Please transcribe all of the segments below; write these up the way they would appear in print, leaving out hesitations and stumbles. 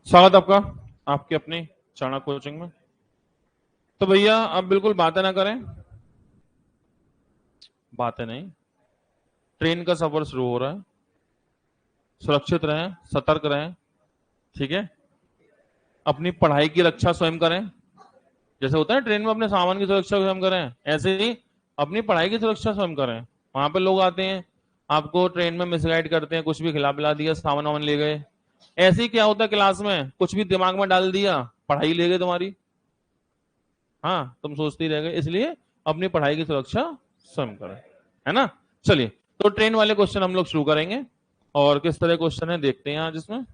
स्वागत आपका आपके अपनी चाणक्य कोचिंग में। तो भैया अब बिल्कुल बातें ना करें, बातें नहीं। ट्रेन का सफर शुरू हो रहा है, सुरक्षित रहें, सतर्क रहें, ठीक है। अपनी पढ़ाई की रक्षा स्वयं करें, जैसे होता है ट्रेन में अपने सामान की सुरक्षा स्वयं करें, ऐसे ही अपनी पढ़ाई की सुरक्षा स्वयं करें। वहां पे लोग आते हैं, आपको ट्रेन में मिसगाइड करते हैं, कुछ भी खिला पिला दिया, सामान वामान ले गए। ऐसे ही क्या होता है, क्लास में कुछ भी दिमाग में डाल दिया, पढ़ाई ले गए तुम्हारी। हाँ, तुम सोचते ही रह गए, इसलिए अपनी पढ़ाई की सुरक्षा स्वयं करें, है ना। चलिए, तो ट्रेन वाले क्वेश्चन हम लोग शुरू करेंगे। और किस तरह क्वेश्चन है देखते हैं आज इसमें।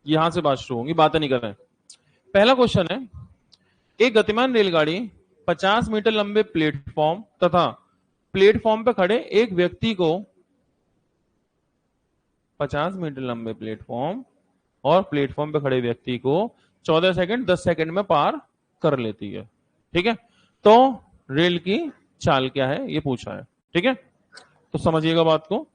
यहां से बात शुरू होगी, बातें नहीं कर रहे हैं। पहला क्वेश्चन है, एक गतिमान रेलगाड़ी 50 मीटर लंबे प्लेटफॉर्म तथा प्लेटफॉर्म पर खड़े एक व्यक्ति को 50 मीटर लंबे प्लेटफॉर्म और प्लेटफॉर्म पर खड़े व्यक्ति को 14 सेकंड 10 सेकंड में पार कर लेती है, ठीक है। तो रेल की चाल क्या है ये पूछा है, ठीक है। तो समझिएगा बात को।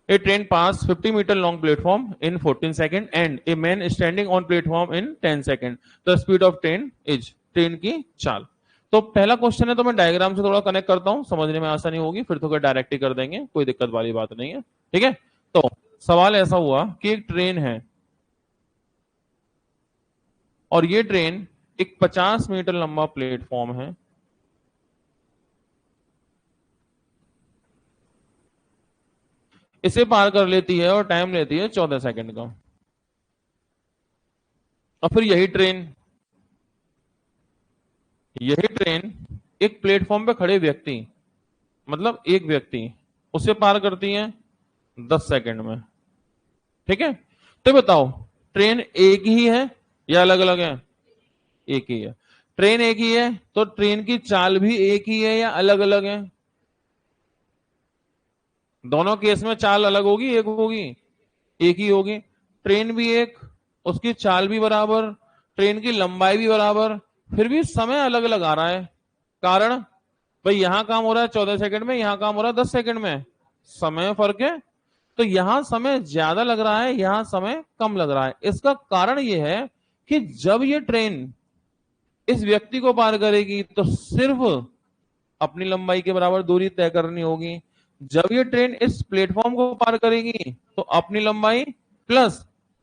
A train pass 50 meter long platform in 14 seconds and a man standing on platform in 10 seconds. The speed of train is, train की चाल। तो पहला क्वेश्चन है, तो मैं डायग्राम से थोड़ा कनेक्ट करता हूं, समझने में आसानी होगी, फिर तो डायरेक्ट ही कर देंगे, कोई दिक्कत वाली बात नहीं है, ठीक है। तो सवाल ऐसा हुआ कि एक ट्रेन है और ये ट्रेन एक 50 मीटर लंबा प्लेटफॉर्म है, इसे पार कर लेती है और टाइम लेती है 14 सेकंड का। और फिर यही ट्रेन एक प्लेटफॉर्म पे खड़े व्यक्ति, मतलब एक व्यक्ति, उसे पार करती है 10 सेकंड में, ठीक है। तो बताओ, ट्रेन एक ही है या अलग अलग है? एक ही है। ट्रेन एक ही है तो ट्रेन की चाल भी एक ही है या अलग अलग है? दोनों केस में चाल अलग होगी, एक होगी? एक ही होगी। ट्रेन भी एक, उसकी चाल भी बराबर, ट्रेन की लंबाई भी बराबर, फिर भी समय अलग अलग आ रहा है। कारण, भाई यहां काम हो रहा है 14 सेकंड में, यहां काम हो रहा है 10 सेकंड में, समय फर्क है। तो यहां समय ज्यादा लग रहा है, यहां समय कम लग रहा है। इसका कारण यह है कि जब ये ट्रेन इस व्यक्ति को पार करेगी तो सिर्फ अपनी लंबाई के बराबर दूरी तय करनी होगी। जब ये ट्रेन इस प्लेटफॉर्म को पार करेगी तो अपनी लंबाई प्लस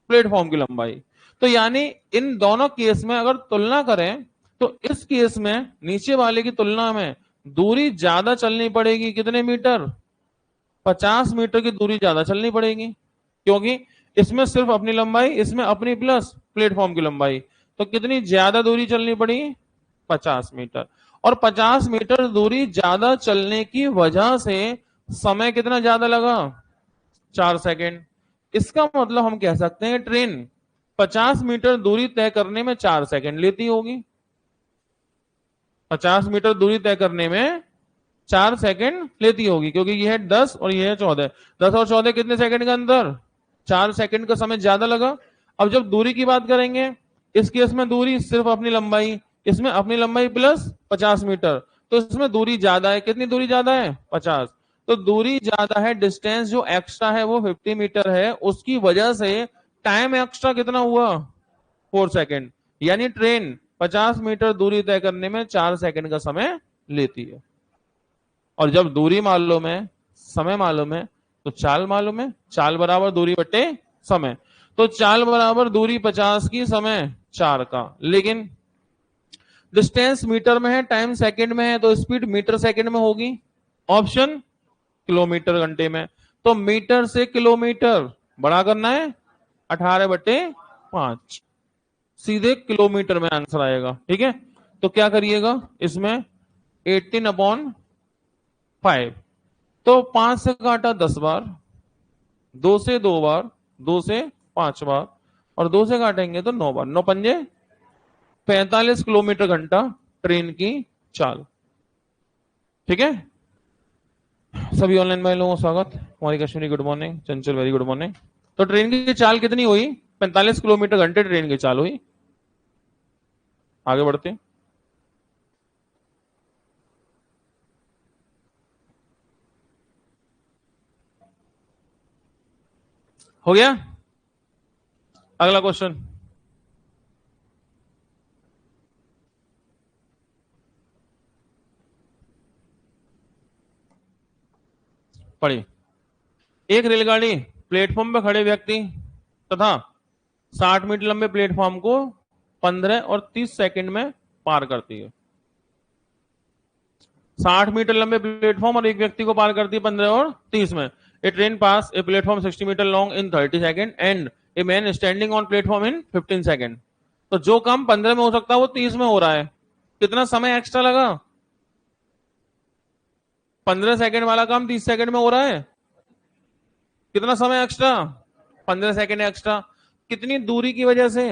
प्लेटफॉर्म की लंबाई। तो यानी इन दोनों केस में अगर तुलना करें तो इस केस में नीचे वाले की तुलना में दूरी ज्यादा चलनी पड़ेगी। कितने मीटर? 50 मीटर की दूरी ज्यादा चलनी पड़ेगी, क्योंकि इसमें सिर्फ अपनी लंबाई, इसमें अपनी प्लस प्लेटफॉर्म की लंबाई। तो कितनी ज्यादा दूरी चलनी पड़ी? 50 मीटर। और 50 मीटर दूरी ज्यादा चलने की वजह से समय कितना ज्यादा लगा? 4 सेकंड। इसका मतलब हम कह सकते हैं ट्रेन 50 मीटर दूरी तय करने में 4 सेकंड लेती होगी। 50 मीटर दूरी तय करने में 4 सेकंड लेती होगी, क्योंकि यह है 10 और यह है 14। 10 और 14 कितने सेकंड के अंदर? 4 सेकंड का समय ज्यादा लगा। अब जब दूरी की बात करेंगे, इस केस में दूरी सिर्फ अपनी लंबाई, इसमें अपनी लंबाई प्लस 50 मीटर, तो इसमें दूरी ज्यादा है। कितनी दूरी ज्यादा है? 50। तो दूरी ज्यादा है, डिस्टेंस जो एक्स्ट्रा है वो 50 मीटर है, उसकी वजह से टाइम एक्स्ट्रा कितना हुआ? 4 सेकंड। यानी ट्रेन 50 मीटर दूरी तय करने में 4 सेकंड का समय लेती है। और जब दूरी मालूम है, समय मालूम है, तो चाल मालूम है। चाल बराबर दूरी बटे समय। तो चाल बराबर दूरी 50 की, समय 4 का। लेकिन डिस्टेंस मीटर में है, टाइम सेकंड में है, तो स्पीड मीटर सेकंड में होगी। ऑप्शन किलोमीटर घंटे में। तो मीटर से किलोमीटर बड़ा करना है, 18/5, सीधे किलोमीटर में आंसर आएगा, ठीक है। तो क्या करिएगा इसमें, 18/5। तो 5 से काटा 10 बार, 2 से 2 बार, 2 से 5 बार, और 2 से काटेंगे तो 9 बार। 9 पंजे 45 किलोमीटर घंटा ट्रेन की चाल, ठीक है। सभी ऑनलाइन भाई लोगों को स्वागत। कुमारी कश्मीरी गुड मॉर्निंग, चंचल वेरी गुड मॉर्निंग। तो ट्रेन की चाल कितनी हुई? 45 किलोमीटर घंटे ट्रेन की चाल हुई। आगे बढ़ते हैं। हो गया। अगला क्वेश्चन पढ़िए। एक रेलगाड़ी प्लेटफॉर्म पर खड़े व्यक्ति तथा 60 मीटर लंबे प्लेटफॉर्म को 15 और 30 सेकंड में पार करती है। 60 मीटर लंबे प्लेटफॉर्म और एक व्यक्ति को पार करती है 15 और 30 में। A train pass a platform 60 metre long in 30 second and a man standing on platform in 15 second. तो जो काम 15 में हो सकता है वो 30 में हो रहा है। कितना समय एक्स्ट्रा लगा? 15 सेकंड वाला काम 30 सेकंड में हो रहा है। कितना समय एक्स्ट्रा? 15 second extra. कितनी दूरी की वजह से?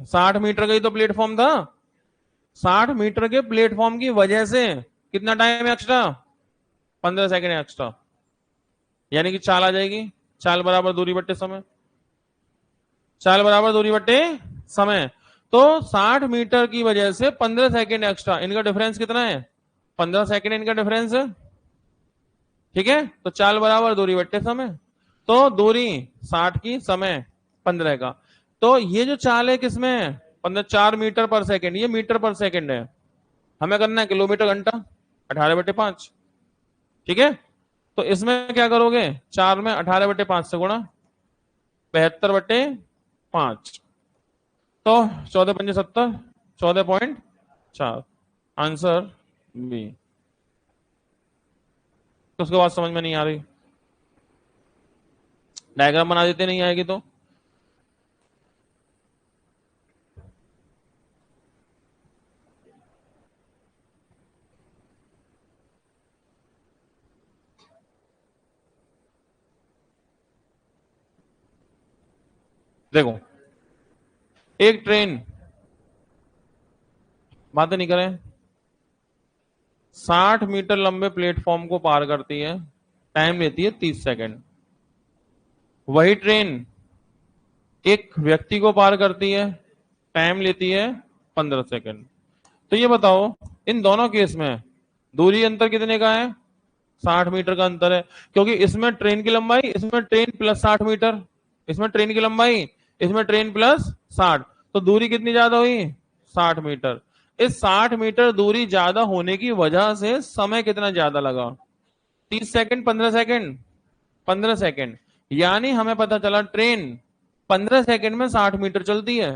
60 मीटर का ही तो प्लेटफॉर्म था। 60 मीटर के प्लेटफॉर्म की वजह से कितना टाइम एक्स्ट्रा? 15 second extra. यानी कि चाल आ जाएगी। चाल बराबर दूरी बट्टे समय। चाल बराबर दूरी बट्टे समय। तो 60 मीटर की वजह से 15 सेकंड एक्स्ट्रा। इनका डिफरेंस कितना है? 15 सेकंड इनका डिफरेंस है। ठीक है, तो चाल बराबर दूरी बट्टे समय। तो दूरी 60 की, समय 15 का। तो ये जो चाल है किसमें? 15 4 मीटर पर सेकंड, ये मीटर पर सेकंड है। हमें करना है किलोमीटर घंटा, 18/5। ठीक है, तो इसमें क्या करोगे? 4 में 18/5 से गुणा, 72/5। तो 14×5 = 70, 14.4 आंसर बी। तो उसके बाद समझ में नहीं आ रही, डायग्राम बना देते, नहीं आएगी तो। देखो, एक ट्रेन, बातें नहीं करें, 60 मीटर लंबे प्लेटफॉर्म को पार करती है, टाइम लेती है 30 सेकंड। वही ट्रेन एक व्यक्ति को पार करती है, टाइम लेती है 15 सेकंड। तो ये बताओ, इन दोनों केस में दूरी अंतर कितने का है? 60 मीटर का अंतर है। क्योंकि इसमें ट्रेन की लंबाई, इसमें ट्रेन प्लस 60 मीटर, इसमें ट्रेन की लंबाई, इसमें ट्रेन प्लस 60। तो दूरी कितनी ज्यादा हुई? 60 मीटर। इस 60 मीटर दूरी ज्यादा होने की वजह से समय कितना ज्यादा लगा? 30 सेकंड, 15 सेकंड, 15 सेकंड। यानी हमें पता चला ट्रेन 15 सेकंड में 60 मीटर चलती है।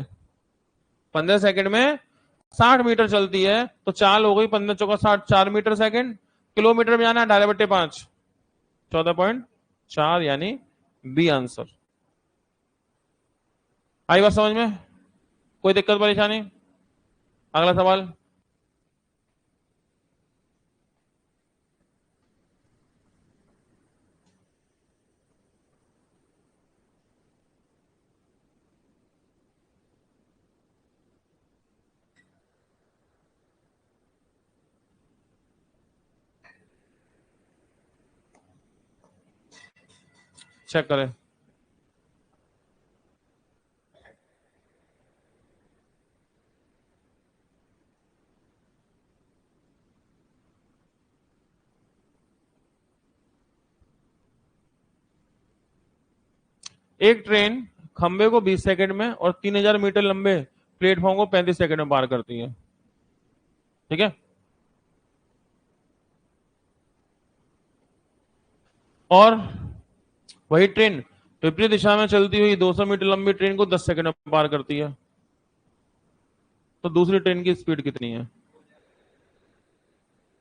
15 सेकंड में 60 मीटर चलती है। तो चाल हो गई 15×4 = 4 मीटर सेकंड। किलोमीटर में जाना है 18/5, 14.4, यानी बी आंसर। आई बात समझ में? कोई दिक्कत परेशानी? अगला सवाल। चेक करें। एक ट्रेन खंबे को 20 सेकंड में और 3000 मीटर लंबे प्लेटफॉर्म को 35 सेकंड में पार करती है। ठीक है, और वही ट्रेन विपरीत दिशा में चलती हुई 200 मीटर लंबी ट्रेन को 10 सेकंड में पार करती है। तो दूसरी ट्रेन की स्पीड कितनी है?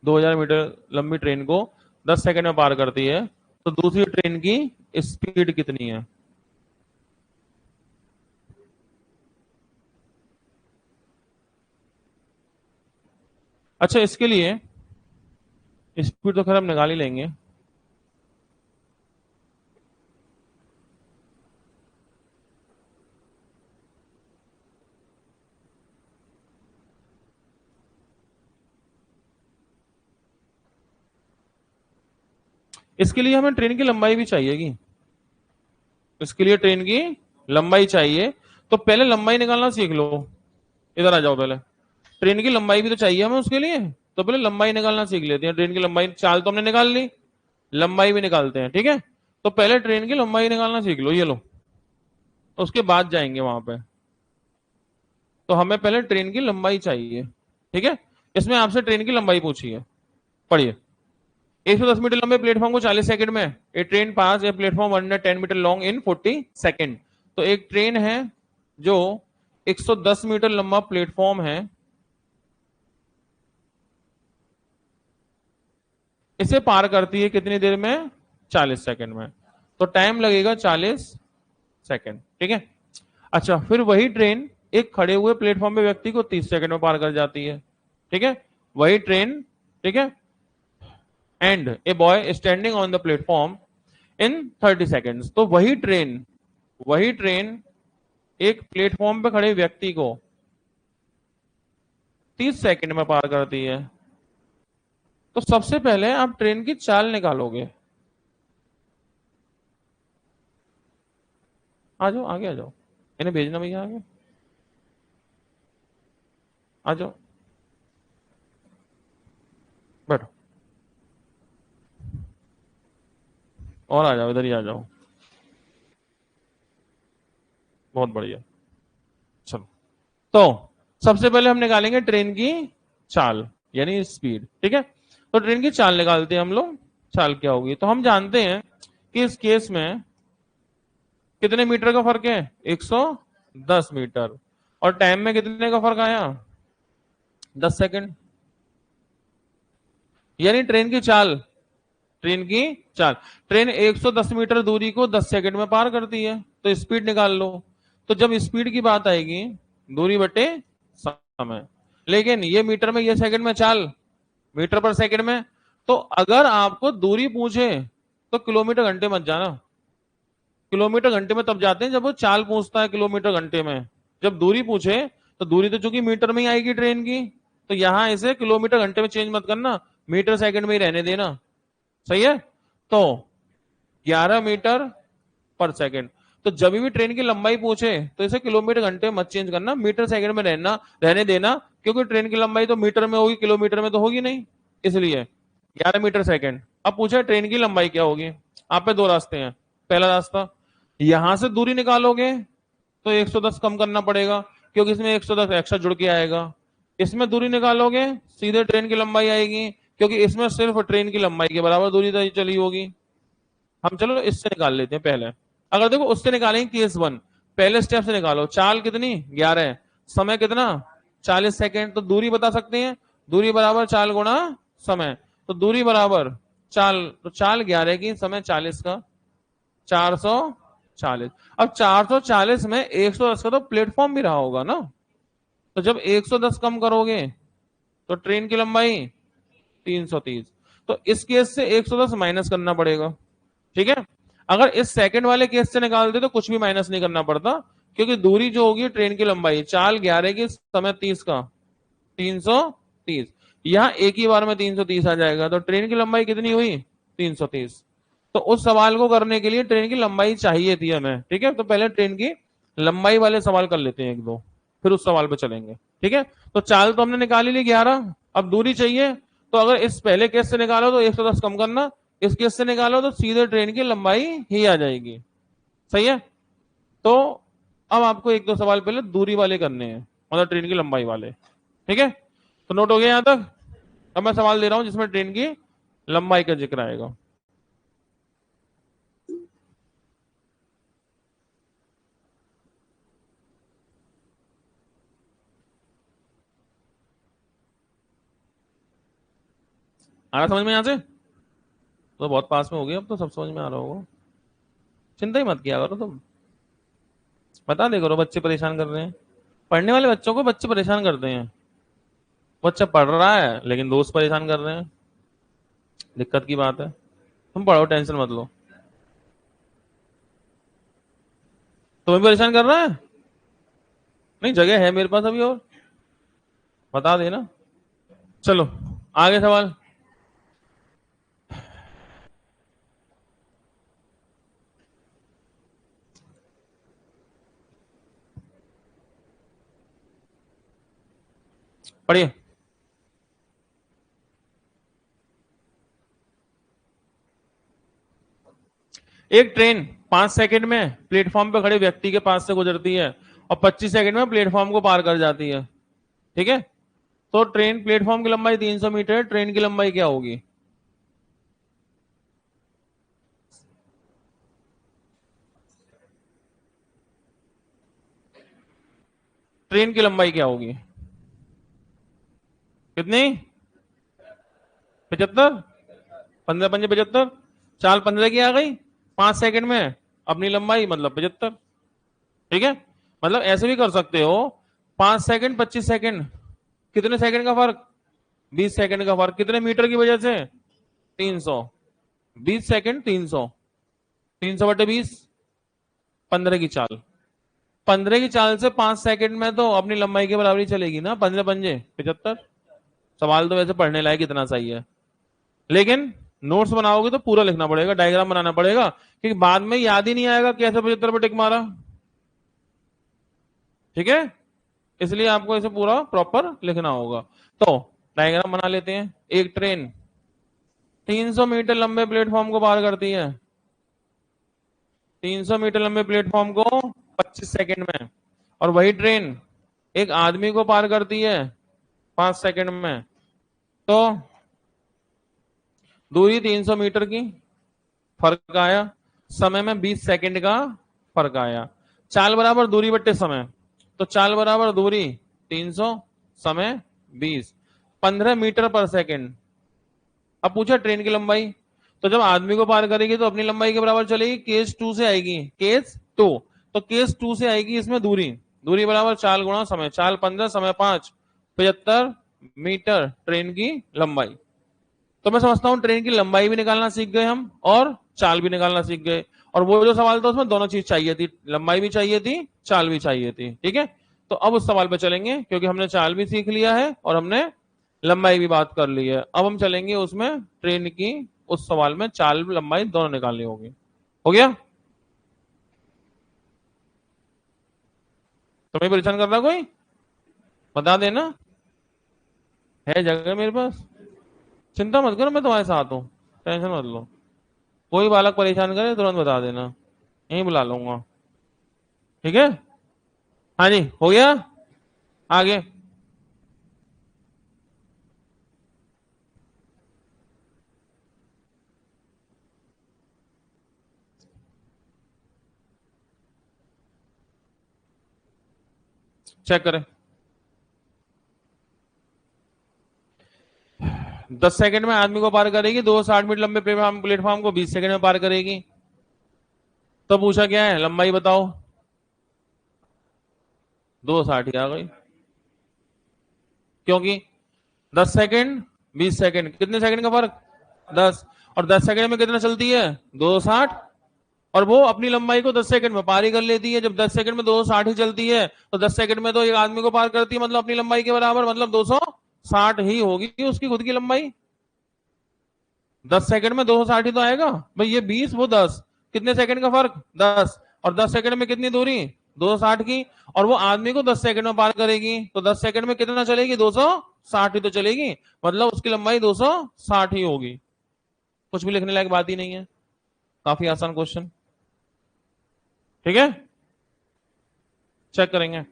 2000 मीटर लंबी ट्रेन को 10 सेकंड में पार करती है, तो दूसरी ट्रेन की स्पीड कितनी है? अच्छा, इसके लिए स्पीड तो खैर हम निकाल ही लेंगे। इसके लिए हमें ट्रेन की लंबाई भी चाहिएगी, इसके लिए ट्रेन की लंबाई चाहिए। तो पहले लंबाई निकालना सीख लो, इधर आ जाओ। पहले ट्रेन की लंबाई भी तो चाहिए हमें उसके लिए, तो पहले लंबाई निकालना सीख लेते हैं। ट्रेन की लंबाई, चाल तो हमने निकाल ली, लंबाई भी निकालते हैं, ठीक है। तो पहले ट्रेन की लंबाई निकालना सीख लो, ये लो, उसके बाद जाएंगे वहां पे। तो हमें पहले ट्रेन की लंबाई चाहिए, ठीक है। इसमें आपसे ट्रेन की लंबाई पूछी है, पढ़िए। 110 मीटर लंबे प्लेटफॉर्म को 40 सेकंड में a train pass a platform 110 metre long in 40 second. तो एक ट्रेन है जो 110 मीटर लंबा प्लेटफॉर्म है, इसे पार करती है कितनी देर में? 40 सेकंड में। तो टाइम लगेगा 40 सेकंड, ठीक है। अच्छा, फिर वही ट्रेन एक खड़े हुए प्लेटफॉर्म पे व्यक्ति को 30 सेकंड में पार कर जाती है, ठीक है। वही ट्रेन, ठीक है। And a boy standing on the platform in 30 seconds. तो वही ट्रेन एक प्लेटफॉर्म पे खड़े व्यक्ति को 30 सेकंड में पार करती है। तो सबसे पहले आप ट्रेन की चाल निकालोगे। आ जाओ, आगे आ जाओ, इन्हें भेजना भैया आगे, आ जाओ, बैठो, और आ जाओ, इधर ही आ जाओ। बहुत बढ़िया। चलो, तो सबसे पहले हम निकालेंगे ट्रेन की चाल, यानी स्पीड, ठीक है। तो ट्रेन की चाल निकालते हैं हम लोग। चाल क्या होगी? तो हम जानते हैं कि इस केस में कितने मीटर का फर्क है? 110 मीटर। और टाइम में कितने का फर्क आया? 10 सेकंड। यानी ट्रेन की चाल, ट्रेन 110 मीटर दूरी को 10 सेकंड में पार करती है। तो स्पीड निकाल लो। तो जब स्पीड की बात आएगी, दूरी बटे समय, लेकिन ये मीटर में, ये सेकंड में, चाल मीटर पर सेकंड में। तो अगर आपको दूरी पूछे तो किलोमीटर घंटे मत जाना। किलोमीटर घंटे में तब जाते हैं जब वो चाल पूछता है किलोमीटर घंटे में। जब दूरी पूछे तो दूरी तो चूंकि मीटर में ही आएगी ट्रेन की, तो यहां इसे किलोमीटर घंटे में चेंज मत करना, मीटर सेकंड में ही रहने देना। सही है। तो 11 मीटर पर सेकंड। तो जब भी ट्रेन की लंबाई पूछे तो इसे किलोमीटर घंटे मत चेंज करना, मीटर सेकंड में रहने देना, क्योंकि ट्रेन की लंबाई तो मीटर में होगी, किलोमीटर में तो होगी नहीं, इसलिए 11 मीटर सेकंड। अब पूछे ट्रेन की लंबाई क्या होगी? आप पे दो रास्ते हैं। पहला रास्ता, यहां से दूरी निकालोगे तो 110 कम करना पड़ेगा, क्योंकि इसमें 110 एक्स्ट्रा जुड़ के आएगा। इसमें दूरी निकालोगे, सीधे ट्रेन की लंबाई आएगी, क्योंकि इसमें सिर्फ ट्रेन की लंबाई के बराबर दूरी तय चली होगी। हम चलो इससे निकाल लेते हैं पहले। अगर देखो उससे निकालेंगे केस वन, पहले स्टेप से निकालो। चाल कितनी? 11। समय कितना? 40 सेकेंड। तो दूरी बता सकते हैं, दूरी बराबर चाल गुणा समय। तो दूरी बराबर चाल, तो चाल 11 की, समय 40 का, 440। अब 440 में 110 का तो प्लेटफॉर्म भी रहा होगा ना। तो जब 110 कम करोगे तो ट्रेन की लंबाई 330। तो इस केस से 110 माइनस करना पड़ेगा, ठीक है। अगर इस सेकंड वाले केस से निकालते तो कुछ भी माइनस नहीं करना पड़ता, क्योंकि दूरी जो होगी ट्रेन की लंबाई, चाल 11 की, समय 30 का, 330। यहां एक ही बार में 330 आ जाएगा। तो ट्रेन की लंबाई कितनी हुई? 330। तो उस सवाल को करने के लिए ट्रेन की लंबाई चाहिए थी हमें, ठीक है। तो पहले ट्रेन की लंबाई वाले सवाल कर लेते हैं एक दो, फिर उस सवाल पे चलेंगे, ठीक है। तो चाल तो हमने निकाली ली 11, अब दूरी चाहिए। तो अगर इस पहले केस से निकालो तो 110 कम करना, इस केस से निकालो तो सीधे ट्रेन की लंबाई ही आ जाएगी। सही है। तो अब आपको एक दो सवाल पहले दूरी वाले करने हैं, मतलब ट्रेन की लंबाई वाले, ठीक है। तो नोट हो गया यहां तक? अब मैं सवाल दे रहा हूं जिसमें ट्रेन की लंबाई का जिक्र आएगा। आ रहा समझ में यहां से? तो बहुत पास में हो गए, अब तो सब समझ में आ रहा होगा। चिंता ही मत किया करो तुम, बता दे करो। बच्चे परेशान कर रहे हैं, पढ़ने वाले बच्चों को बच्चे परेशान करते हैं। बच्चा पढ़ रहा है लेकिन दोस्त परेशान कर रहे हैं, दिक्कत की बात है। तुम पढ़ो, टेंशन मत लो। तुम्हें भी परेशान कर रहा है? नहीं, जगह है मेरे पास अभी और, बता देना। चलो, आगे सवाल। पढ़िए। एक ट्रेन 5 सेकंड में प्लेटफॉर्म पे खड़े व्यक्ति के पास से गुजरती है और 25 सेकंड में प्लेटफॉर्म को पार कर जाती है। ठीक है, तो ट्रेन प्लेटफॉर्म की लंबाई 300 मीटर है, ट्रेन की लंबाई क्या होगी? ट्रेन की लंबाई क्या होगी? कितनी? 75। 15 पंजे 75, चाल 15 की आ गई 5 सेकंड में, अपनी लंबाई मतलब 75। ठीक है, मतलब ऐसे भी कर सकते हो, 5 सेकंड 25 सेकंड, कितने सेकंड का फर्क? 20 सेकंड का फर्क, कितने मीटर की वजह से? 300। 20 सेकंड 300, 300 बटे 20, 15 की चाल। 15 की चाल से 5 सेकंड में तो अपनी लंबाई के बराबरी चलेगी ना, 15 पंजे 75। सवाल तो वैसे पढ़ने लायक इतना सही है, लेकिन नोट्स बनाओगे तो पूरा लिखना पड़ेगा, डायग्राम बनाना पड़ेगा, क्योंकि बाद में याद ही नहीं आएगा कैसे 75 पे टिक मारा। ठीक है, इसलिए आपको इसे पूरा प्रॉपर लिखना होगा। तो डायग्राम बना लेते हैं। एक ट्रेन 300 मीटर लंबे प्लेटफॉर्म को पार करती है, 300 मीटर लंबे प्लेटफॉर्म को 25 सेकंड में, और वही ट्रेन एक आदमी को पार करती है 5 सेकंड में। तो दूरी 300 मीटर की, फर्क आया, समय में 20 सेकंड का फर्क आया। चाल बराबर दूरी बट्टे समय, तो चाल बराबर दूरी 300, समय 20, 15 मीटर पर सेकंड। अब पूछा ट्रेन की लंबाई, तो जब आदमी को पार करेगी तो अपनी लंबाई के बराबर चलेगी, केस 2 से आएगी, केस 2, तो केस 2 से आएगी इसमें दूरी, दूरी बराबर चाल गुणा समय, चाल 15, समय 5, 75 मीटर ट्रेन की लंबाई। तो मैं समझता हूं ट्रेन की लंबाई भी निकालना सीख गए हम और चाल भी निकालना सीख गए, और वो जो सवाल था उसमें दोनों चीज चाहिए थी, लंबाई भी चाहिए थी, चाल भी चाहिए थी। ठीक है, तो अब उस सवाल पे चलेंगे, क्योंकि हमने चाल भी सीख लिया है और हमने लंबाई भी बात कर ली है। अब हम चलेंगे उसमें ट्रेन की, उस सवाल में चाल लंबाई दोनों निकालनी होगी। हो गया? तुम्हें परेशान कर रहा कोई? बता देना, है जगह मेरे पास, चिंता मत करो, मैं तुम्हारे साथ हूँ, टेंशन मत लो। कोई बालक परेशान करे तुरंत बता देना, यहीं बुला लूंगा। ठीक है, हाँ जी, हो गया। आगे चेक करें। 10 सेकंड में आदमी को पार करेगी, 260 मीटर लंबे प्लेटफॉर्म को 20 सेकंड में पार करेगी। तो पूछा क्या है, लंबाई बताओ। 260 ही आ गई, क्योंकि 10 सेकंड 20 सेकंड, कितने सेकंड का फर्क? 10, और 10 सेकंड में कितना चलती है? 260, और वो अपनी लंबाई को 10 सेकंड में पार ही कर लेती है। जब 10 सेकंड में 260 ही चलती है, तो 10 सेकंड में तो एक आदमी को पार करती है, मतलब अपनी लंबाई के बराबर, मतलब 260 ही होगी उसकी खुद की लंबाई। 10 सेकंड में 260 ही तो आएगा भाई, ये 20 वो 10, कितने सेकंड का फर्क? 10, और 10 सेकंड में कितनी दूरी? 260 की, और वो आदमी को 10 सेकंड में पार करेगी, तो 10 सेकंड में कितना चलेगी? 260 ही तो चलेगी, मतलब उसकी लंबाई 260 ही होगी। कुछ भी लिखने लायक बात ही नहीं है, काफी आसान क्वेश्चन। ठीक है, चेक करेंगे।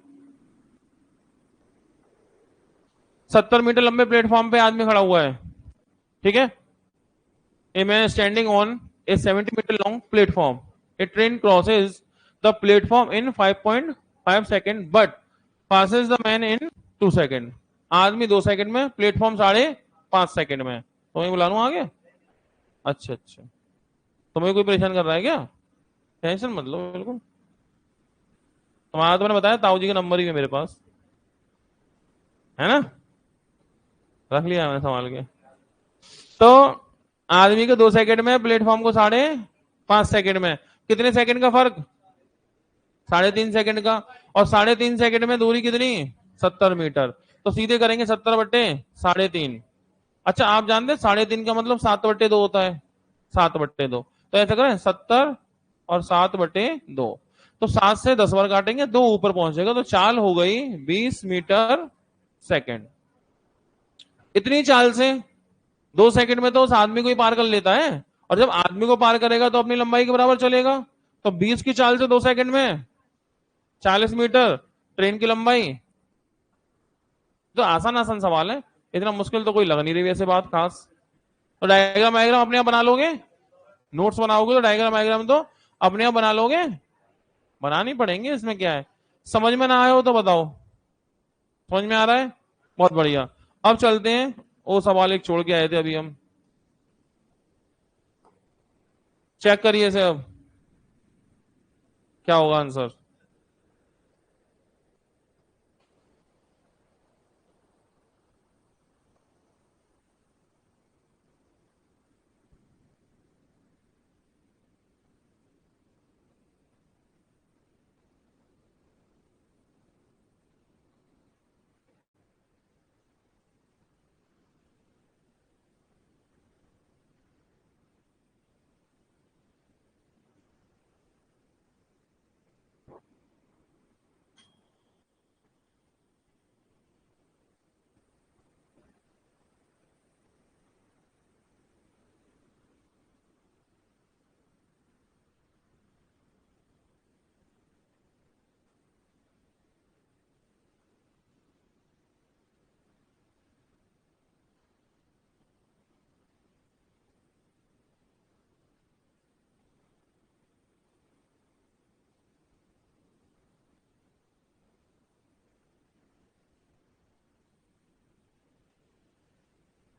70 मीटर लंबे प्लेटफॉर्म पे आदमी खड़ा हुआ है। ठीक है, A man standing on a 70 meter long platform. A train crosses the platform in 5.5 seconds but passes the man in 2 seconds. आदमी 2 सेकंड में, प्लेटफॉर्म 5.5 सेकंड में। तो मैं बुला लूं आगे? अच्छा अच्छा, तुम्हें कोई परेशान कर रहा है क्या? टेंशन मत लो बिल्कुल, तुम्हारा तो मैंने बताया ताऊ जी का नंबर ही है मेरे पास, है ना, रख लिया मैंने संभाल के। तो आदमी को 2 सेकंड में, प्लेटफॉर्म को 5.5 सेकंड में, कितने सेकंड का फर्क? 3.5 सेकंड का, और 3.5 सेकंड में दूरी कितनी? 70 मीटर। तो सीधे करेंगे 70 बट्टे 3.5। अच्छा, आप जानते हैं 3.5 का मतलब 7/2 होता है, 7/2। तो ऐसा करें 70 और 7/2, तो 7 से 10 बार काटेंगे, 2 ऊपर पहुंचेगा, तो चाल हो गई 20 मीटर सेकंड। इतनी चाल से 2 सेकंड में तो उस आदमी को ही पार कर लेता है, और जब आदमी को पार करेगा तो अपनी लंबाई के बराबर चलेगा। तो 20 की चाल से 2 सेकंड में 40 मीटर ट्रेन की लंबाई। तो आसान आसान सवाल है, इतना मुश्किल तो कोई लग नहीं रही वैसे बात खास। तो डायग्राम वायग्राम अपने आप बना लोगे, नोट्स बनाओगे तो डायग्राम वायग्राम तो अपने आप बना लोगे, बनानी पड़ेंगे, इसमें क्या है। समझ में ना आए हो तो बताओ, समझ में आ रहा है, बहुत बढ़िया। अब चलते हैं, वो सवाल एक छोड़ के आए थे अभी हम, चेक करिए इसे अब क्या होगा आंसर।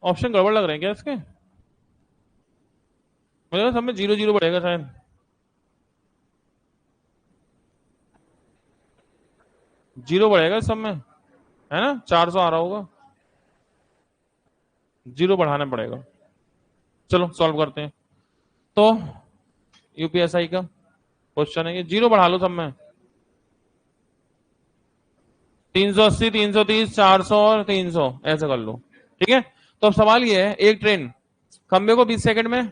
ऑप्शन गड़बड़ लग रहे हैं क्या इसके, मुझे लगा सब में 0 0 बढ़ेगा शायद। जीरो बढ़ेगा इस सब में, है ना, 400 आ रहा होगा, 0 बढ़ाना पड़ेगा। चलो सॉल्व करते हैं। तो यूपीएसआई का क्वेश्चन है, ये 0 बढ़ा लो सब में, 380 330 400 और 300 ऐसे कर लो, ठीक है। तो अब सवाल ये है, एक ट्रेन खंबे को 20 सेकंड में,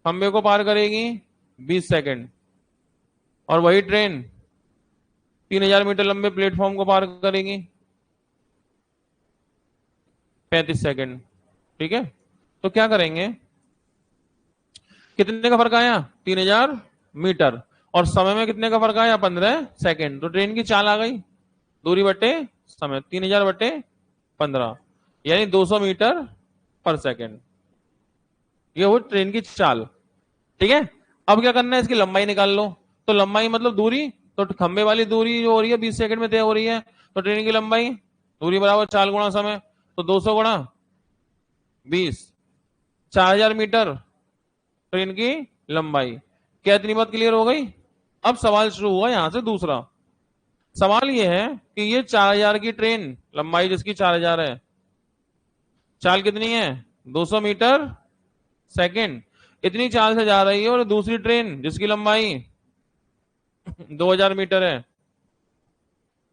खंबे को पार करेगी 20 सेकंड, और वही ट्रेन 3000 मीटर लंबे प्लेटफॉर्म को पार करेगी 35 सेकंड, ठीक है। तो क्या करेंगे, कितने का फर्क आया, 3000 मीटर, और समय में कितने का फर्क आया, 15 सेकंड। तो ट्रेन की चाल आ गई, दूरी बटे समय, 3000 बटे 15, यानी 200 मीटर पर सेकंड, ये हो ट्रेन की चाल, ठीक है। अब क्या करना है, इसकी लंबाई निकाल लो। तो लंबाई मतलब दूरी, तो खंबे वाली दूरी जो हो रही है 20 सेकंड में तय हो रही है, तो ट्रेन की लंबाई दूरी बराबर चाल गुणा समय, तो 200 गुणा 20, 4000 मीटर ट्रेन की लंबाई। क्या इतनी बात क्लियर हो गई। अब सवाल शुरू हुआ यहां से दूसरा सवाल, यह है कि ये 4000 की ट्रेन लंबाई जिसकी 4000 है, चाल कितनी है 200 मीटर सेकंड, इतनी चाल से जा रही है, और दूसरी ट्रेन जिसकी लंबाई 2000 मीटर है,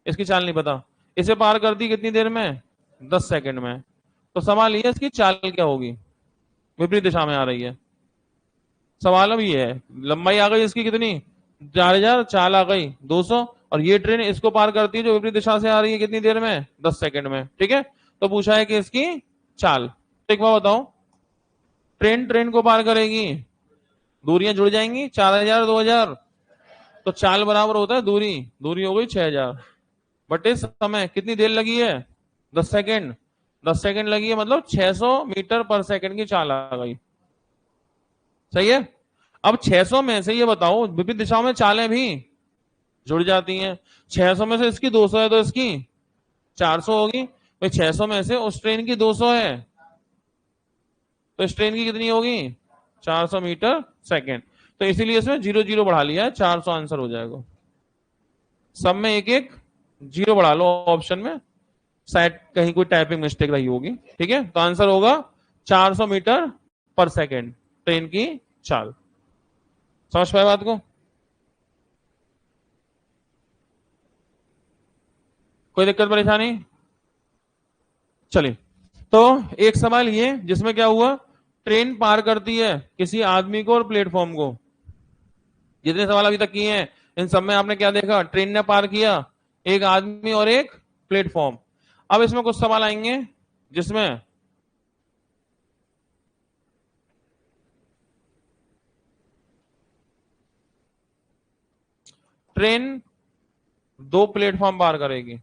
इसकी चाल नहीं पता, इसे पार कर दी कितनी देर में, 10 सेकंड में। तो सवाल ये है इसकी चाल क्या होगी, विपरीत दिशा में आ रही है। सवाल अब ये है, लंबाई आ गई इसकी कितनी 4000, चाल आ गई 200, और ये ट्रेन इसको पार करती है जो विपरीत दिशा से आ रही है कितनी देर में, 10 सेकंड में, ठीक है। तो पूछा है कि इसकी चाल। तो एक बार बताओ, ट्रेन ट्रेन को पार करेगी, दूरियां जुड़ जाएंगी, 4000 2000, तो चाल बराबर होता है दूरी, दूरी हो गई 6000 बटे समय, कितनी देर लगी है 10 सेकंड, 10 सेकंड लगी है, मतलब 600 मीटर पर सेकंड की चाल आ गई, सही है। अब 600 में से ये बताओ, विपरीत दिशाओं में चालें भी जुड़ जाती हैं, 600 में से इसकी 200 है तो इसकी 400 होगी, भाई 600 में से उस ट्रेन की 200 है तो इस ट्रेन की कितनी होगी 400 मीटर सेकंड। तो इसीलिए इसमें 0 0 बढ़ा लिया है, 400 आंसर हो जाएगा। सब में एक एक 0 बढ़ा लो ऑप्शन में, शायद कहीं कोई टाइपिंग मिस्टेक रही होगी, ठीक है। तो आंसर होगा 400 मीटर पर सेकंड ट्रेन की चाल। समझ पाए बात को, कोई दिक्कत परेशानी। चलिए, तो एक सवाल ये जिसमें क्या हुआ, ट्रेन पार करती है किसी आदमी को और प्लेटफॉर्म को। जितने सवाल अभी तक किए हैं इन सब में आपने क्या देखा, ट्रेन ने पार किया एक आदमी और एक प्लेटफॉर्म। अब इसमें कुछ सवाल आएंगे जिसमें ट्रेन 2 प्लेटफॉर्म पार करेगी।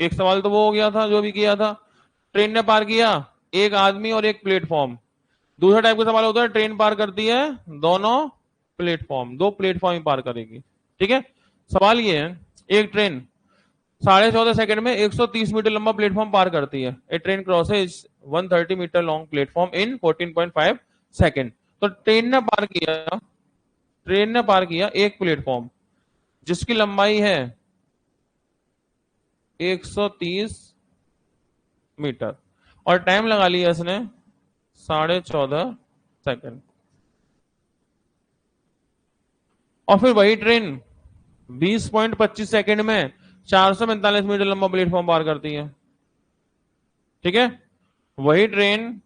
एक सवाल तो वो हो गया था जो भी किया था, ट्रेन ने पार किया एक आदमी और एक प्लेटफॉर्म। दूसरा टाइप का सवाल होता है ट्रेन पार करती है दोनों प्लेटफॉर्म, 2 प्लेटफॉर्म ही पार करेगी। ठीक है, सवाल ये है, एक ट्रेन 14.5 सेकंड में 130 मीटर लंबा प्लेटफॉर्म पार करती है। A train crosses 130 metre long platform in 14.5 second. तो ट्रेन ने पार किया एक प्लेटफॉर्म जिसकी लंबाई है 130 मीटर और टाइम लगा लिया इसने 14.5 सेकंड। और फिर वही ट्रेन 20.25 सेकंड में 445 मीटर लंबा प्लेटफॉर्म पार करती है। ठीक है, वही ट्रेन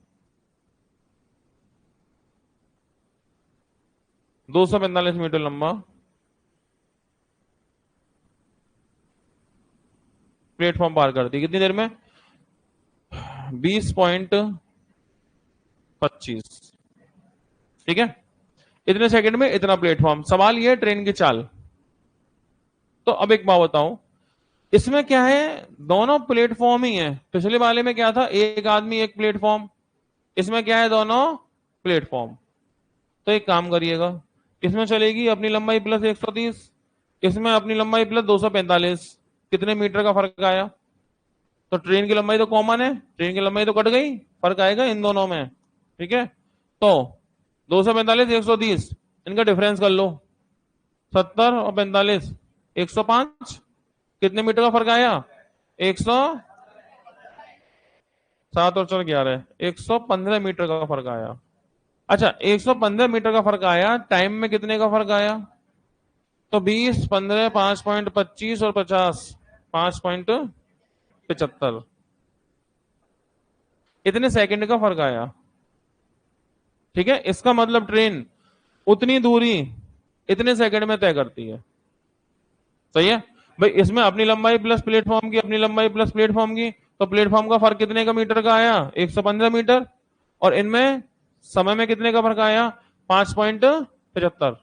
245 मीटर लंबा प्लेटफॉर्म पार करती है कितनी देर में? 20.25। ठीक है, इतने सेकंड में इतना प्लेटफॉर्म। सवाल ये है ट्रेन की चाल। तो अब एक बात बताऊं, इसमें क्या है, दोनों प्लेटफॉर्म ही है। पिछले वाले में क्या था, एक आदमी एक प्लेटफॉर्म, इसमें क्या है, दोनों प्लेटफॉर्म। तो एक काम करिएगा, इसमें चलेगी अपनी लंबाई प्लस 130, इसमें अपनी लंबाई प्लस 245। कितने मीटर का फर्क आया? तो ट्रेन की लंबाई तो कॉमन है, ट्रेन की लंबाई तो कट गई, फर्क आएगा इन दोनों में। ठीक है, तो 245 130 इनका डिफरेंस कर लो, 70 और 45 105। कितने मीटर का फर्क आया? 107 और 4 11 115 मीटर का फर्क आया। अच्छा, 115 मीटर का फर्क आया, टाइम में कितने का फर्क आया? तो 20 15 5.25 और 50 5.75, इतने सेकंड का फर्क आया। ठीक है, इसका मतलब ट्रेन उतनी दूरी इतने सेकंड में तय करती है। सही है भाई, इसमें अपनी लंबाई प्लस प्लेटफॉर्म की, अपनी लंबाई प्लस प्लेटफॉर्म की, तो प्लेटफॉर्म का फर्क कितने का मीटर का आया? 115 मीटर। और इनमें समय में कितने का फर्क आया? 5.75।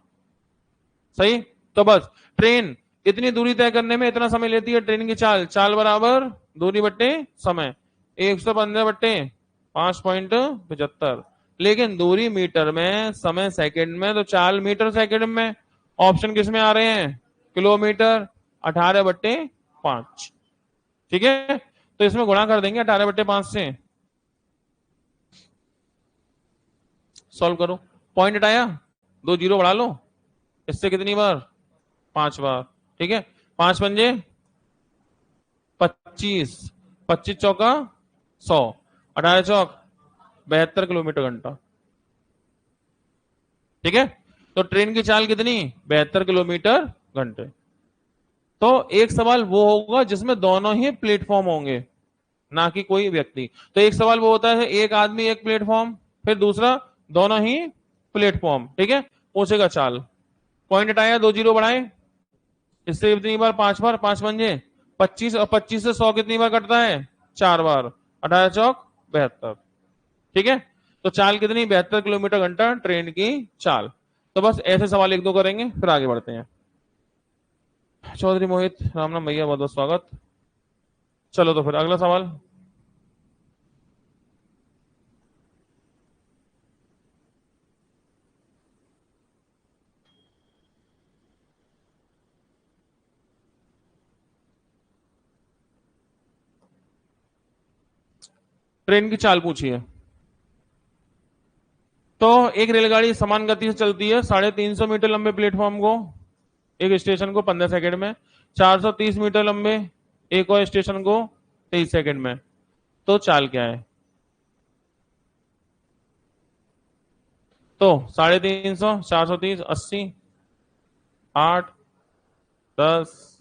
सही, तो बस ट्रेन इतनी दूरी तय करने में इतना समय लेती है। ट्रेन की चाल, चाल बराबर दूरी बट्टे समय, 115 बट्टे 5.75। लेकिन दूरी मीटर में, समय सेकंड में, तो चाल मीटर सेकंड में। ऑप्शन किस में आ रहे हैं? किलोमीटर, 18/5। ठीक है, तो इसमें गुणा कर देंगे 18/5 से। सॉल्व करो, पॉइंट हटाया, 2 जीरो बढ़ा लो, इससे कितनी बार? 5 बार। ठीक है, 5 पंजे 25, 25 चौका 100, 18 चौक 72 किलोमीटर घंटा। ठीक है, तो ट्रेन की चाल कितनी? 72 किलोमीटर घंटे। तो एक सवाल वो होगा जिसमें दोनों ही प्लेटफॉर्म होंगे, ना कि कोई व्यक्ति। तो एक सवाल वो होता है एक आदमी एक प्लेटफॉर्म, फिर दूसरा दोनों ही प्लेटफॉर्म। ठीक है, पूछेगा चाल, पॉइंट हटाया, 2 जीरो बढ़ाए, इससे कितनी बार? 5 बार। 5 पंजे 25 और 25 से 100 कितनी बार कटता है? 4 बार। 18 चौक 72। ठीक है, तो चाल कितनी? 72 किलोमीटर घंटा ट्रेन की चाल। तो बस ऐसे सवाल एक दो करेंगे, फिर आगे बढ़ते हैं। चौधरी मोहित, राम राम भैया, बहुत बहुत स्वागत। चलो तो फिर अगला सवाल। ट्रेन की चाल पूछिए। तो एक रेलगाड़ी समान गति से चलती है 350 मीटर लंबे प्लेटफॉर्म को, एक स्टेशन को 15 सेकंड में, 430 मीटर लंबे एक और स्टेशन को 23 सेकंड में। तो चाल क्या है? तो 350, 430, 80, 8, 10,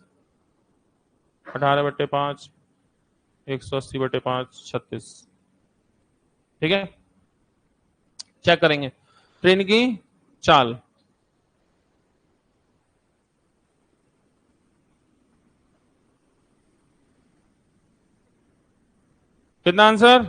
18/5, 180/5, 36। ठीक है, चेक करेंगे ट्रेन की चाल। कितना आंसर?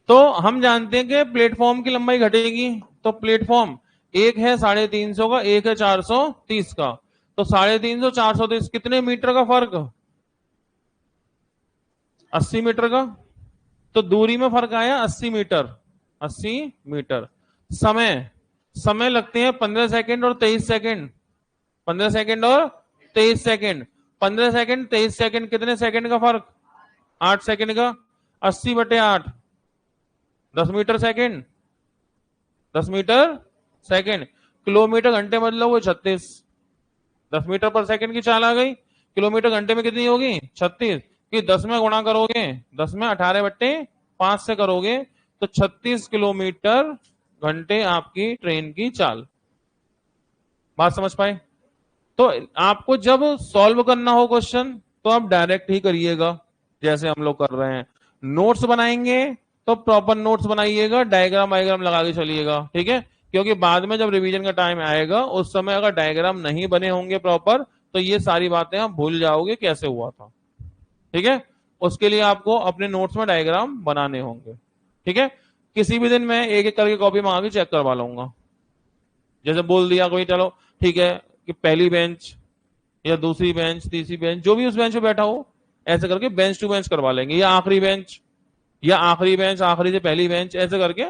तो हम जानते हैं कि प्लेटफॉर्म की लंबाई घटेगी, तो प्लेटफॉर्म एक है 350 का, एक है 430 का, तो 350 430 कितने मीटर का फर्क? 80 मीटर का। तो दूरी में फर्क आया 80 मीटर, 80 मीटर। समय, समय लगते हैं 15 सेकंड और 23 सेकंड, 15 सेकंड और 23 सेकंड। 15 सेकंड 23 सेकंड कितने सेकंड का फर्क? 8 सेकंड का। 80 बटे 8 10 metre second, 10 metre second. Kilometre घंटे मतलब वो 36, 10 मीटर पर सेकंड की चाल आ गई, किलोमीटर घंटे में कितनी होगी? 36। कि 10 में गुणा करोगे, 10 में 18 बट्टे 5 से करोगे तो 36 किलोमीटर घंटे आपकी ट्रेन की चाल। बात समझ पाए? तो आपको जब सॉल्व करना हो क्वेश्चन तो आप डायरेक्ट ही करिएगा जैसे हम लोग कर रहे हैं। नोट्स बनाएंगे तो प्रॉपर नोट्स बनाइएगा, डायग्राम वायग्राम लगा के चलिएगा, ठीक है? क्योंकि बाद में जब रिवीजन का टाइम आएगा उस समय अगर डायग्राम नहीं बने होंगे प्रॉपर तो ये सारी बातें आप भूल जाओगे कैसे हुआ था, ठीक है? उसके लिए आपको अपने नोट्स में डायग्राम बनाने होंगे, ठीक है? किसी भी दिन मैं एक एक करके कॉपी मंगा के चेक करवा लूंगा। जैसे बोल दिया कोई, चलो ठीक है कि पहली बेंच या दूसरी बेंच, तीसरी बेंच, जो भी उस बेंच पे बैठा हो, ऐसे करके बेंच टू बेंच करवा लेंगे, या आखिरी बेंच, या आखिरी बेंच आखिरी से पहली बेंच, ऐसे करके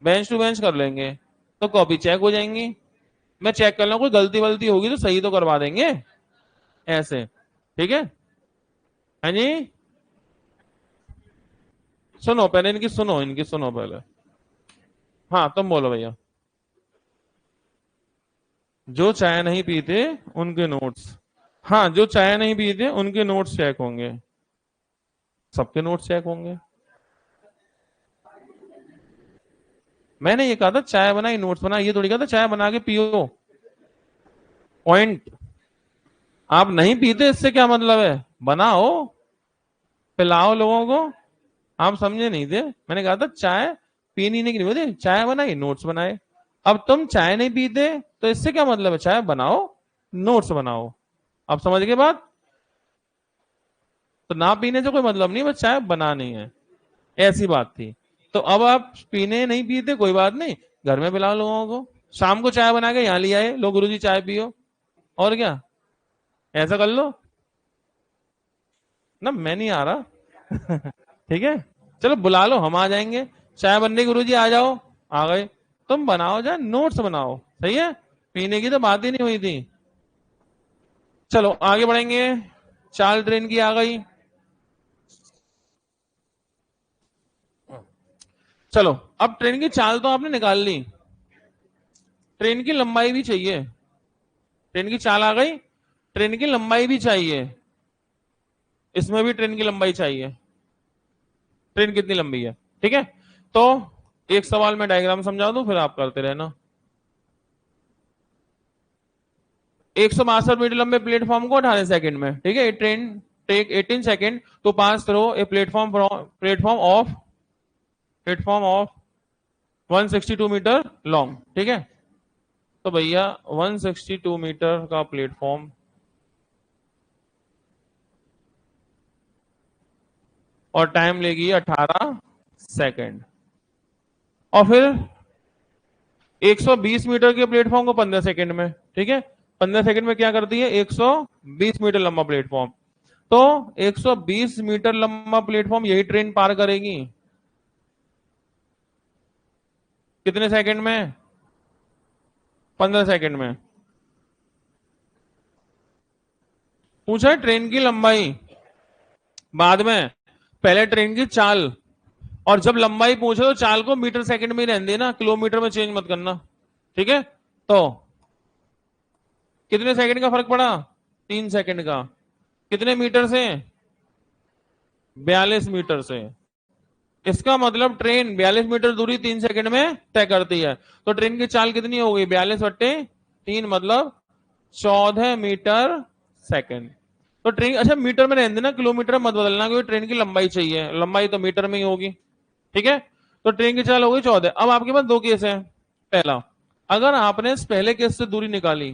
बेंच टू बेंच कर लेंगे तो कॉपी चेक हो जाएंगी। मैं चेक कर लूँ कोई गलती वलती होगी तो सही तो करवा देंगे, ऐसे, ठीक है? हाँ जी, सुनो पहले इनकी, सुनो इनकी, सुनो पहले। हाँ तुम बोलो भैया। जो चाय नहीं पीते उनके नोट्स, हाँ जो चाय नहीं पीते उनके नोट्स चेक होंगे, सबके नोट्स चेक होंगे। मैंने ये कहा था चाय बनाई नोट्स बना, ये थोड़ी कहा था चाय बना के पियो। पॉइंट, आप नहीं पीते इससे क्या मतलब है? बनाओ, पिलाओ लोगों को। आप समझे नहीं थे, मैंने कहा था चाय पीनी नहीं होती, चाय बनाई नोट्स बनाए। अब तुम चाय नहीं पीते तो इससे क्या मतलब है? चाय बनाओ नोट्स बनाओ। आप समझ गए बात? तो ना पीने से कोई मतलब नहीं, बस चाय बनानी है, ऐसी बात थी। तो अब आप पीने नहीं पीते कोई बात नहीं, घर में पिलाओ लोगों को, शाम को चाय बना के यहाँ ले आए, लो गुरुजी चाय पियो, और क्या, ऐसा कर लो ना। मैं नहीं आ रहा ठीक है, चलो बुला लो, हम आ जाएंगे। चाय बनने गुरुजी आ जाओ, आ गए। तुम बनाओ जा, नोट्स बनाओ, सही है? पीने की तो बात ही नहीं हुई थी। चलो आगे बढ़ेंगे। चाल ट्रेन की आ गई। चलो अब ट्रेन की चाल तो आपने निकाल ली, ट्रेन की लंबाई भी चाहिए। ट्रेन की चाल आ गई, ट्रेन की लंबाई भी चाहिए, इसमें भी ट्रेन की लंबाई चाहिए, ट्रेन कितनी लंबी है, ठीक है? तो एक सवाल में डायग्राम समझा दूं फिर आप करते रहना। 162 मीटर लंबे प्लेटफॉर्म को 18 सेकंड में, ठीक है? Train take 18 second to pass through a platform platform of 162 metre long, ठीक है? तो भैया 162 मीटर का प्लेटफॉर्म और टाइम लेगी 18 सेकंड, और फिर 120 मीटर के प्लेटफॉर्म को 15 सेकंड में, ठीक है? 15 सेकंड में क्या करती है? 120 मीटर लंबा प्लेटफॉर्म, तो 120 मीटर लंबा प्लेटफॉर्म यही ट्रेन पार करेगी कितने सेकंड में? 15 सेकंड में। पूछा है ट्रेन की लंबाई, बाद में पहले ट्रेन की चाल, और जब लंबाई पूछे तो चाल को मीटर सेकंड में ही रहने देना, किलोमीटर में चेंज मत करना, ठीक है? तो कितने सेकंड का फर्क पड़ा? 3 सेकंड का। कितने मीटर से? 42 मीटर से। इसका मतलब ट्रेन 42 मीटर दूरी 3 सेकंड में तय करती है, तो ट्रेन की चाल कितनी हो गई? 42/3 मतलब 14 मीटर सेकंड। तो ट्रेन, अच्छा मीटर में रहने देना, किलोमीटर मत बदलना, क्योंकि ट्रेन की लंबाई चाहिए, लंबाई तो मीटर में ही होगी, ठीक है? तो ट्रेन की चाल हो गई 14। अब आपके पास दो केस है। पहला, अगर आपने इस पहले केस से दूरी निकाली,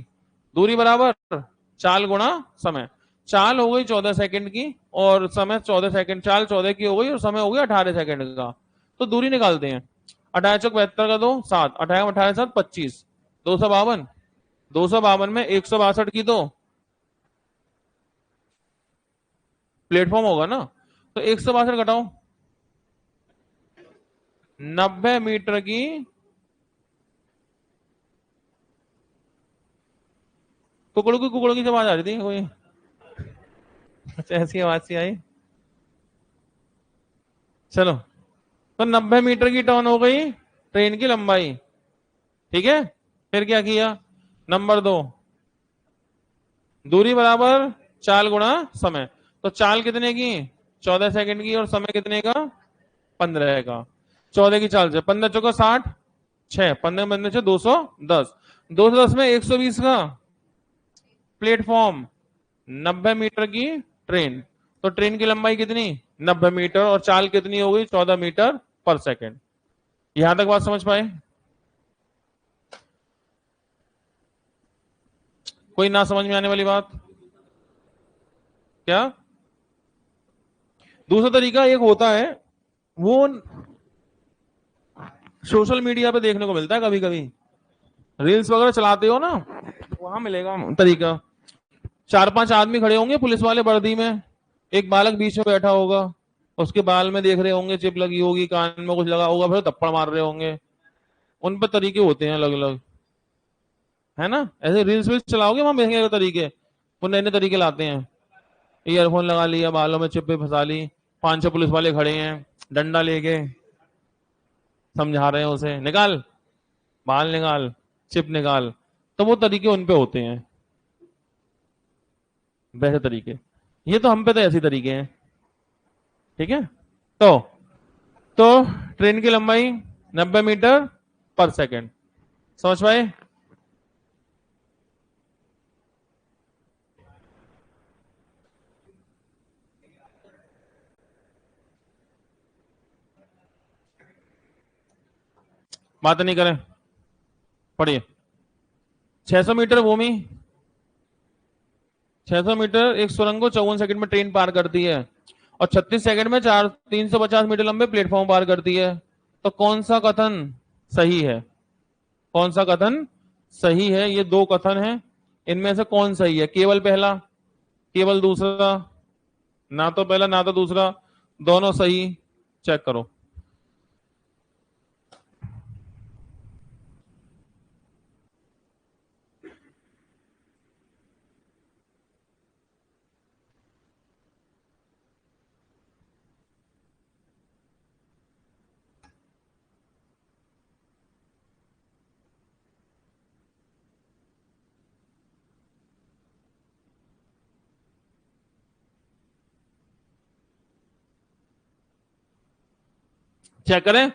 दूरी बराबर चाल गुणा समय, चाल हो गई 14 सेकंड की और समय 14 सेकंड, चाल 14 की हो गई और समय हो गया 18 सेकंड का। तो दूरी निकालते हैं। 18 चौक 72 का 2 7, 18 18 7 25, 252। 252 में 162 की तो प्लेटफॉर्म होगा ना, तो 162 घटाओ 90 मीटर की। कुकड़ू की आवाज आ रही थी कोई, अच्छा ऐसी आवाज सी आई। चलो, तो 90 मीटर की टर्न हो गई ट्रेन की लंबाई, ठीक है। फिर क्या किया, नंबर 2, दूरी बराबर चाल गुणा समय। तो चाल कितने की, 14 सेकंड की, और समय कितने का, 15 का। 14 की चाल से 15 चौका 60, 6 15 15 से 210, 210 में 120 का प्लेटफॉर्म, 90 मीटर की ट्रेन। तो ट्रेन की लंबाई कितनी, 90 मीटर, और चाल कितनी हो गई, 14 मीटर पर सेकंड। यहां तक बात समझ पाए? कोई ना समझ में आने वाली बात? क्या दूसरा तरीका एक होता है, वो सोशल मीडिया पे देखने को मिलता है कभी कभी, रील्स वगैरह चलाते हो ना, वहां मिलेगा तरीका। 4-5 आदमी खड़े होंगे पुलिस वाले वर्दी में, एक बालक बीच में बैठा होगा, उसके बाल में देख रहे होंगे चिप लगी होगी, कान में कुछ लगा होगा, फिर थप्पड़ मार रहे होंगे। उन पर तरीके होते हैं अलग अलग, है ना। ऐसे रील्स वील्स चलाओगे वहां देखेंगे तरीके, वो नए नए तरीके लाते हैं। ईयरफोन लगा लिया, बालों में चिप फंसा ली, 5-6 पुलिस वाले खड़े हैं, डंडा लेके समझा रहे हैं उसे, निकाल बाल निकाल, चिप निकाल। तो वो तरीके उन पे होते हैं, वैसे तरीके। ये तो हम पे तो ऐसे तरीके हैं, ठीक है। तो तो ट्रेन की लंबाई 90 मीटर पर सेकंड, समझ पाए? बात नहीं करें, पढ़िए। 600 मीटर भूमि, 600 मीटर एक सुरंग को 54 सेकंड में ट्रेन पार करती है, और 36 सेकंड में 350 मीटर लंबे प्लेटफॉर्म पार करती है। तो कौन सा कथन सही है, कौन सा कथन सही है? ये दो कथन है, इनमें से कौन सही है? केवल पहला, केवल दूसरा, ना तो पहला ना तो दूसरा, दोनों सही। चेक करो। चेक करें।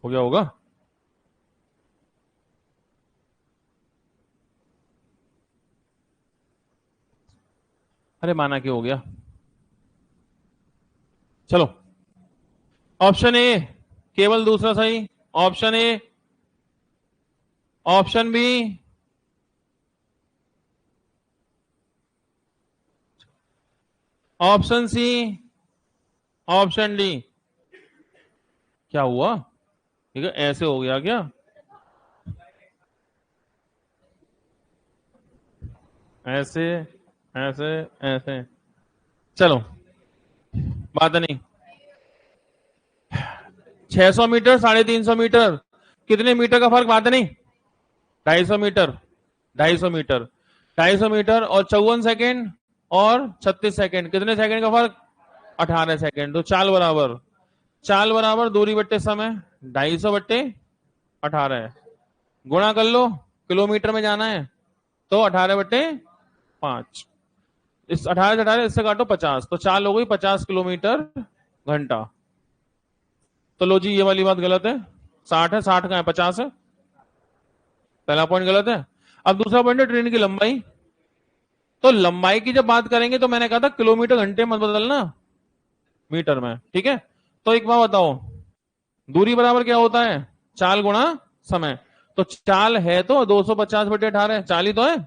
हो गया होगा। अरे माना कि हो गया। चलो, ऑप्शन ए केवल दूसरा सही, option A, option B, option C, option D. क्या हुआ, ठीक है, ऐसे हो गया क्या? ऐसे, ऐसे, ऐसे। चलो, बात नहीं। 600 मीटर 350 मीटर, कितने मीटर का फर्क, बात नहीं। 250 मीटर, 250 मीटर, 250 मीटर और 54 सेकेंड और 36 सेकेंड, कितने सेकेंड का फर्क, 18 सेकेंड। तो चाल बराबर, चाल बराबर दूरी बट्टे समय, 250 बट्टे 18 है, गुणा कर लो, किलोमीटर में जाना है तो 18 बट्टे 5, इस 18 से 18 इससे काटो 50, तो चाल हो गई 50 किलोमीटर घंटा। तो लो जी, ये वाली बात गलत है, 60 है, 60 का है, 50 है, पहला पॉइंट गलत है। अब दूसरा पॉइंट है ट्रेन की लंबाई। तो लंबाई की जब बात करेंगे तो मैंने कहा था किलोमीटर घंटे मत बदलना, मीटर में, ठीक है। तो एक बात बताओ, दूरी बराबर क्या होता है, चाल गुणा समय। तो चाल है तो 250/18, चाल ही तो है,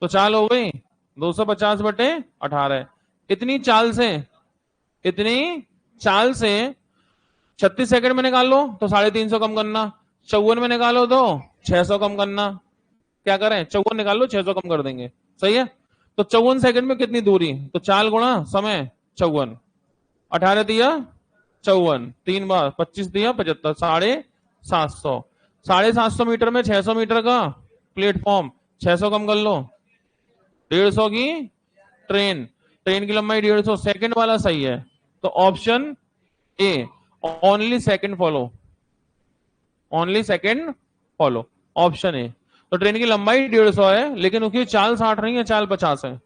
तो चाल हो गई 250/18। इतनी चाल से, इतनी चाल से 36 सेकंड में निकाल लो तो 350 कम करना, 54 में निकालो तो 600 कम करना। क्या करें, 54 निकाल लो 600 कम कर देंगे, सही है। तो 54 सेकंड में कितनी दूरी, तो चाल गुणा समय 54, 18 दिया 54, 3 बार 25 दिया 75, 750। 750 मीटर में 600 मीटर का प्लेटफॉर्म, 600 कम कर लो, 150 की ट्रेन, ट्रेन की लंबाई 150, सेकंड वाला सही है। तो option A, only second follow, only second follow, option A. तो ट्रेन की लंबाई 150 है लेकिन उसकी चाल 60 नहीं है, चाल 50 है,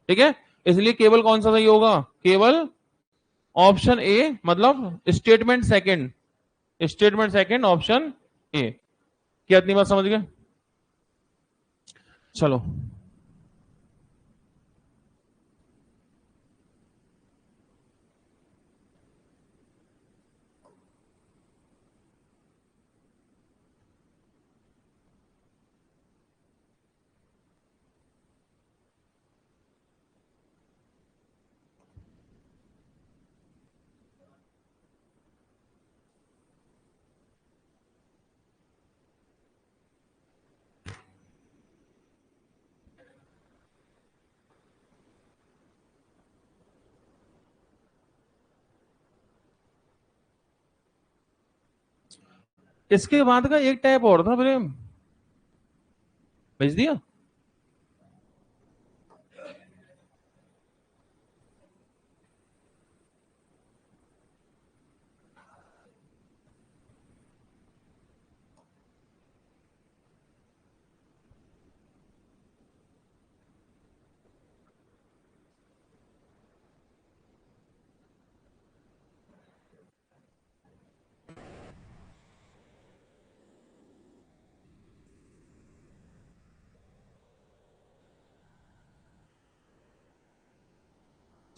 ठीक है। इसलिए केवल कौन सा सही होगा, केवल ऑप्शन ए, मतलब statement second, statement second option A. क्या इतनी बात समझ गए? चलो, इसके बाद का एक टाइप और था प्रेम, भेज दिया।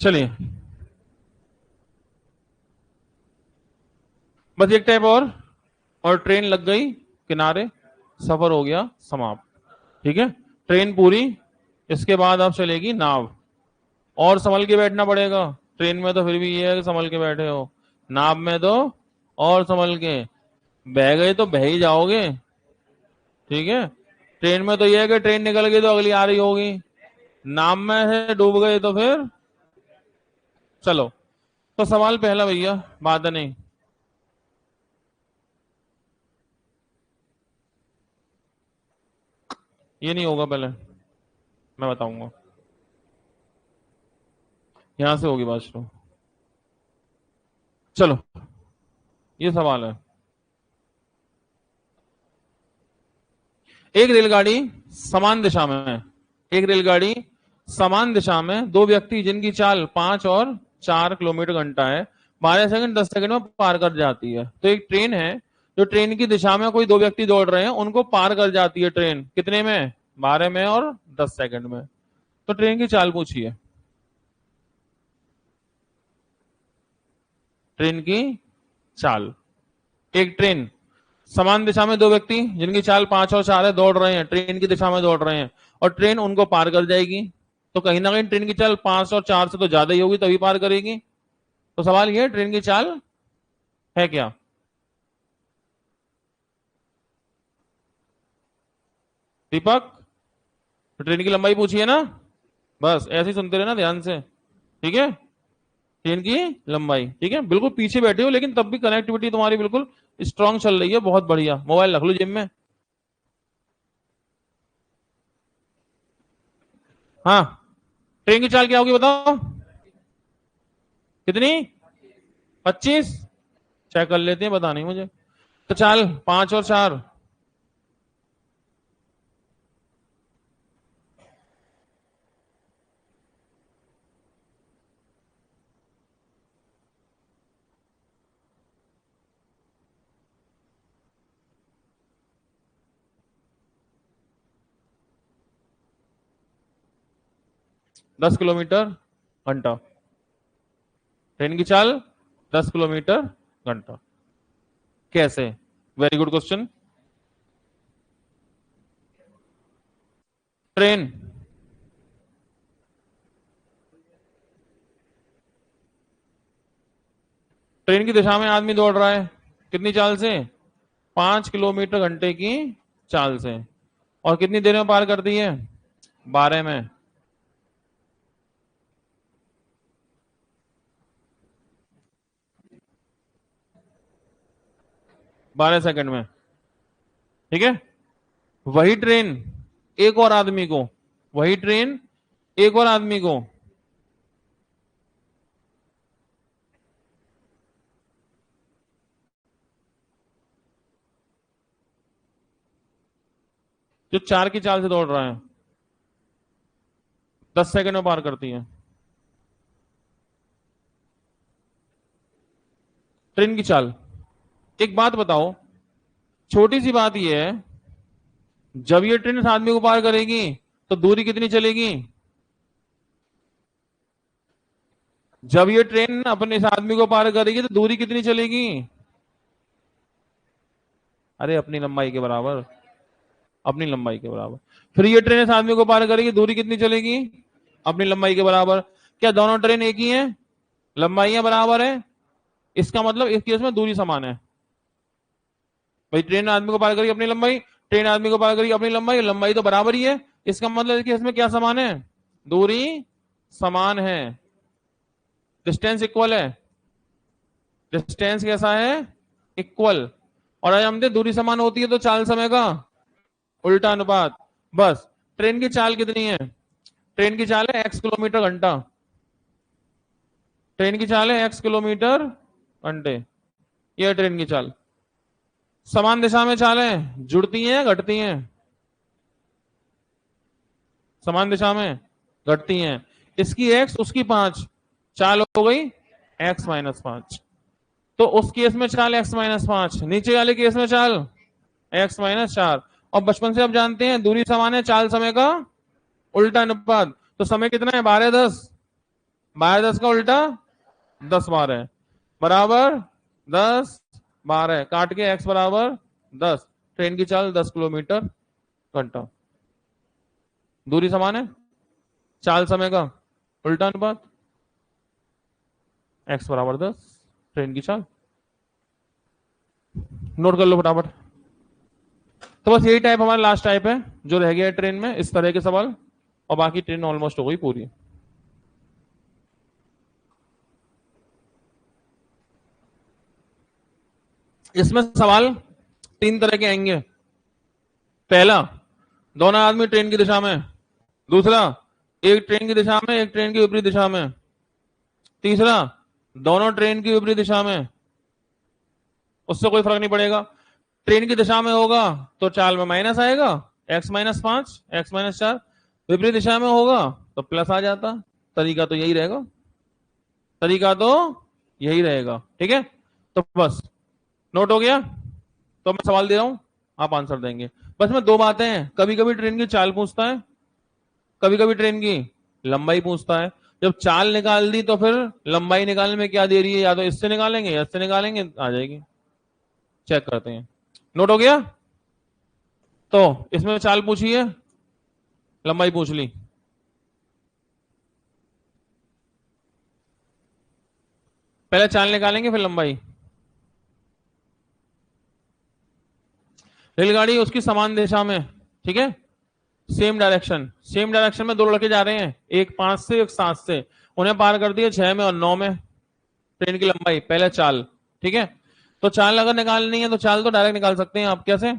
चलिए, बस एक टाइप और ट्रेन लग गई किनारे, सफर हो गया समाप्त, ठीक है। ट्रेन पूरी, इसके बाद अब चलेगी नाव, और संभल के बैठना पड़ेगा। ट्रेन में तो फिर भी ये है कि संभल के बैठे हो, नाव में तो और संभल के, बह गए तो बह ही जाओगे, ठीक है। ट्रेन में तो ये है कि ट्रेन निकल गई तो अगली आ रही होगी, नाव में से डूब गए तो फिर, चलो। तो सवाल पहला भैया, बात नहीं, ये नहीं होगा, पहले मैं बताऊंगा, यहां से होगी बात शुरू। चलो, ये सवाल है, एक रेलगाड़ी समान दिशा में, एक रेलगाड़ी समान दिशा में, दो व्यक्ति जिनकी चाल 5 और 4 किलोमीटर घंटा है, 12 सेकंड 10 सेकंड में पार कर जाती है। तो एक ट्रेन है, जो ट्रेन की दिशा में कोई दो व्यक्ति दौड़ रहे हैं, उनको पार कर जाती है ट्रेन, कितने में, 12 में और 10 सेकंड में। तो ट्रेन की चाल पूछी है, ट्रेन की चाल। एक ट्रेन, समान दिशा में दो व्यक्ति जिनकी चाल 5 और 4 है, दौड़ रहे हैं, ट्रेन की दिशा में दौड़ रहे हैं, और ट्रेन उनको पार कर जाएगी। तो कहीं ना कहीं ट्रेन की चाल 5 और 4 से तो ज्यादा ही होगी, तभी पार करेगी। तो सवाल यह है, ट्रेन की चाल है क्या? दीपक, तो ट्रेन की लंबाई पूछी है ना, बस ऐसे ही सुनते रहना ध्यान से, ठीक है। ट्रेन की लंबाई, ठीक है, बिल्कुल पीछे बैठे हो लेकिन तब भी कनेक्टिविटी तुम्हारी बिल्कुल स्ट्रांग चल रही है, बहुत बढ़िया। मोबाइल रख लो जिम में। हाँ, ट्रेन की चाल क्या होगी बताओ, कितनी, 25, चेक कर लेते हैं, बता नहीं मुझे। तो चाल 5 और 4, 10 किलोमीटर घंटा, ट्रेन की चाल 10 किलोमीटर घंटा। कैसे, very good question. Train, train की दिशा में आदमी दौड़ रहा है कितनी चाल से? 5 किलोमीटर घंटे की चाल से। और कितनी देर में पार करती है? 12 में। 12 सेकंड में। ठीक है। वही ट्रेन एक और आदमी को, वही ट्रेन एक और आदमी को जो 4 की चाल से दौड़ रहा है 10 सेकंड में पार करती है। ट्रेन की चाल। एक बात बताओ, छोटी सी बात यह है, जब ये ट्रेन इस आदमी को पार करेगी तो दूरी कितनी चलेगी? जब ये ट्रेन अपने इस आदमी को पार करेगी तो दूरी कितनी चलेगी? अरे अपनी लंबाई के बराबर, अपनी लंबाई के बराबर। फिर ये ट्रेन इस आदमी को पार करेगी, दूरी कितनी चलेगी? अपनी लंबाई के बराबर। क्या दोनों ट्रेन एक ही है? लंबाइयां बराबर है, इसका मतलब इस केस में दूरी समान है। भाई ट्रेन आदमी को पार करेगी अपनी लंबाई, ट्रेन आदमी को पार करेगी अपनी लंबाई, लंबाई तो बराबर ही है, इसका मतलब इस केस में क्या समान है? दूरी समान है। डिस्टेंस इक्वल है। डिस्टेंस कैसा है? इक्वल। और आज हम दे दूरी समान होती है तो चाल समय का उल्टा अनुपात। बस। ट्रेन की चाल कितनी है? ट्रेन की चाल है x किलोमीटर घंटा। ट्रेन की चाल है x किलोमीटर घंटे। यह ट्रेन की चाल। समान दिशा में चालें जुड़ती हैं घटती हैं? समान दिशा में घटती हैं। इसकी x उसकी 5, चाल हो गई x-5। तो उस केस में चाल x-5, नीचे वाले केस में चाल x-4। और बचपन से आप जानते हैं दूरी समान है, चाल समय का उल्टा अनुपात। तो समय कितना है? 12-10। 12-10 का उल्टा 10-12 बराबर 10-12। काट के x बराबर 10। ट्रेन की चाल 10 किलोमीटर घंटा। दूरी समान है, चाल समय का उल्टा अनुपात, x बराबर 10। ट्रेन की चाल नोट कर लो फटाफट। तो बस यही टाइप हमारा लास्ट टाइप है जो रह गया है ट्रेन में, इस तरह के सवाल। और बाकी ट्रेन ऑलमोस्ट हो गई पूरी। इसमें सवाल 3 तरह के आएंगे। पहला, दोनों आदमी ट्रेन की दिशा में। दूसरा, एक ट्रेन की दिशा में एक ट्रेन की विपरीत दिशा में। तीसरा, दोनों ट्रेन की विपरीत दिशा में। उससे कोई फर्क नहीं पड़ेगा। ट्रेन की दिशा में होगा तो चाल में माइनस आएगा, x-5 x-4। विपरीत दिशा में होगा तो प्लस आ जाता। तरीका तो यही रहेगा, तरीका तो यही रहेगा। ठीक है। तो बस नोट हो गया। तो मैं सवाल दे रहा हूं, आप आंसर देंगे। बस में 2 बातें हैं, कभी कभी ट्रेन की चाल पूछता है, कभी कभी ट्रेन की लंबाई पूछता है। जब चाल निकाल दी तो फिर लंबाई निकालने में क्या देरी है, या तो इससे निकालेंगे या इससे निकालेंगे, आ जाएगी। चेक करते हैं। नोट हो गया। तो इसमें चाल पूछी है, लंबाई पूछ ली। पहले चाल निकालेंगे फिर लंबाई। रेलगाड़ी उसकी समान दिशा में, ठीक है, सेम डायरेक्शन। सेम डायरेक्शन में 2 लड़के जा रहे हैं, एक 5 से एक 7 से। उन्हें पार कर दिया 6 में और 9 में। ट्रेन की लंबाई, पहले चाल। ठीक है। तो चाल अगर निकालनी है तो चाल तो डायरेक्ट निकाल सकते हैं आप। कैसे?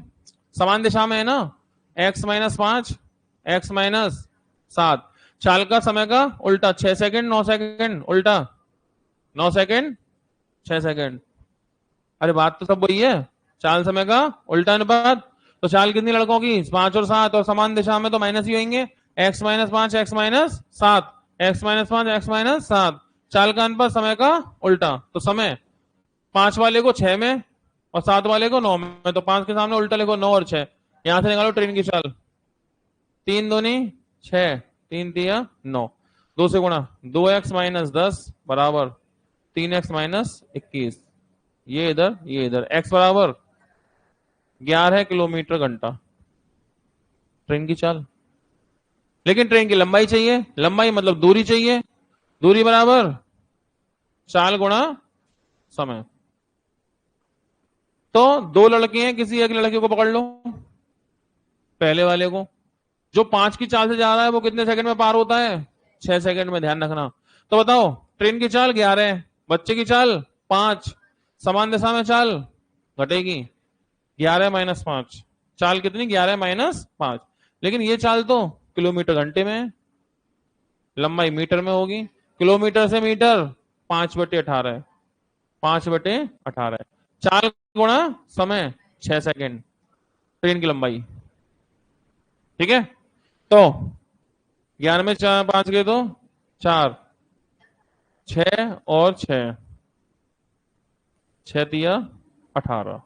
समान दिशा में है ना, x-5 x-7। चाल का समय का उल्टा, 6 सेकंड 9 सेकंड, उल्टा 9 सेकंड 6 सेकंड। अरे बात तो सब वही है, चाल समय का उल्टा अनुपात। तो चाल कितनी लड़कों की? 5 और 7, और समान दिशा में तो माइनस ही होंगे। x-5 x-7 x-5 x-7। चाल का अनुपात समय का उल्टा। तो समय 5 वाले को 6 में और 7 वाले को 9 में, तो 5 के सामने उल्टा लिखो 9 और 6। यहां से निकालो ट्रेन की चाल। 3 दूनी 6, 3 तिया 9, 2 से गुणा, 2x-10 बराबर 3x-21। ये इधर ये इधर, x बराबर 11 किलोमीटर घंटा ट्रेन की चाल। लेकिन ट्रेन की लंबाई चाहिए, लंबाई मतलब दूरी चाहिए, दूरी बराबर चाल गुणा समय। तो दो लड़के हैं, किसी एक लड़के को पकड़ लो, पहले वाले को, जो 5 की चाल से जा रहा है वो कितने सेकंड में पार होता है? 6 सेकंड में, ध्यान रखना। तो बताओ, ट्रेन की चाल 11 है, बच्चे की चाल 5, समान दिशा में चाल घटेगी, 11 - 5, चाल कितनी? 11 - 5। लेकिन ये चाल तो किलोमीटर घंटे में है, लंबाई मीटर में होगी, किलोमीटर से मीटर 5/18 है, 5/18 है। चाल गुणा समय 6 सेकंड, ट्रेन की लंबाई। ठीक है, तो 11 में 5 गए तो 4, 6 और 6, 6×3 = 18,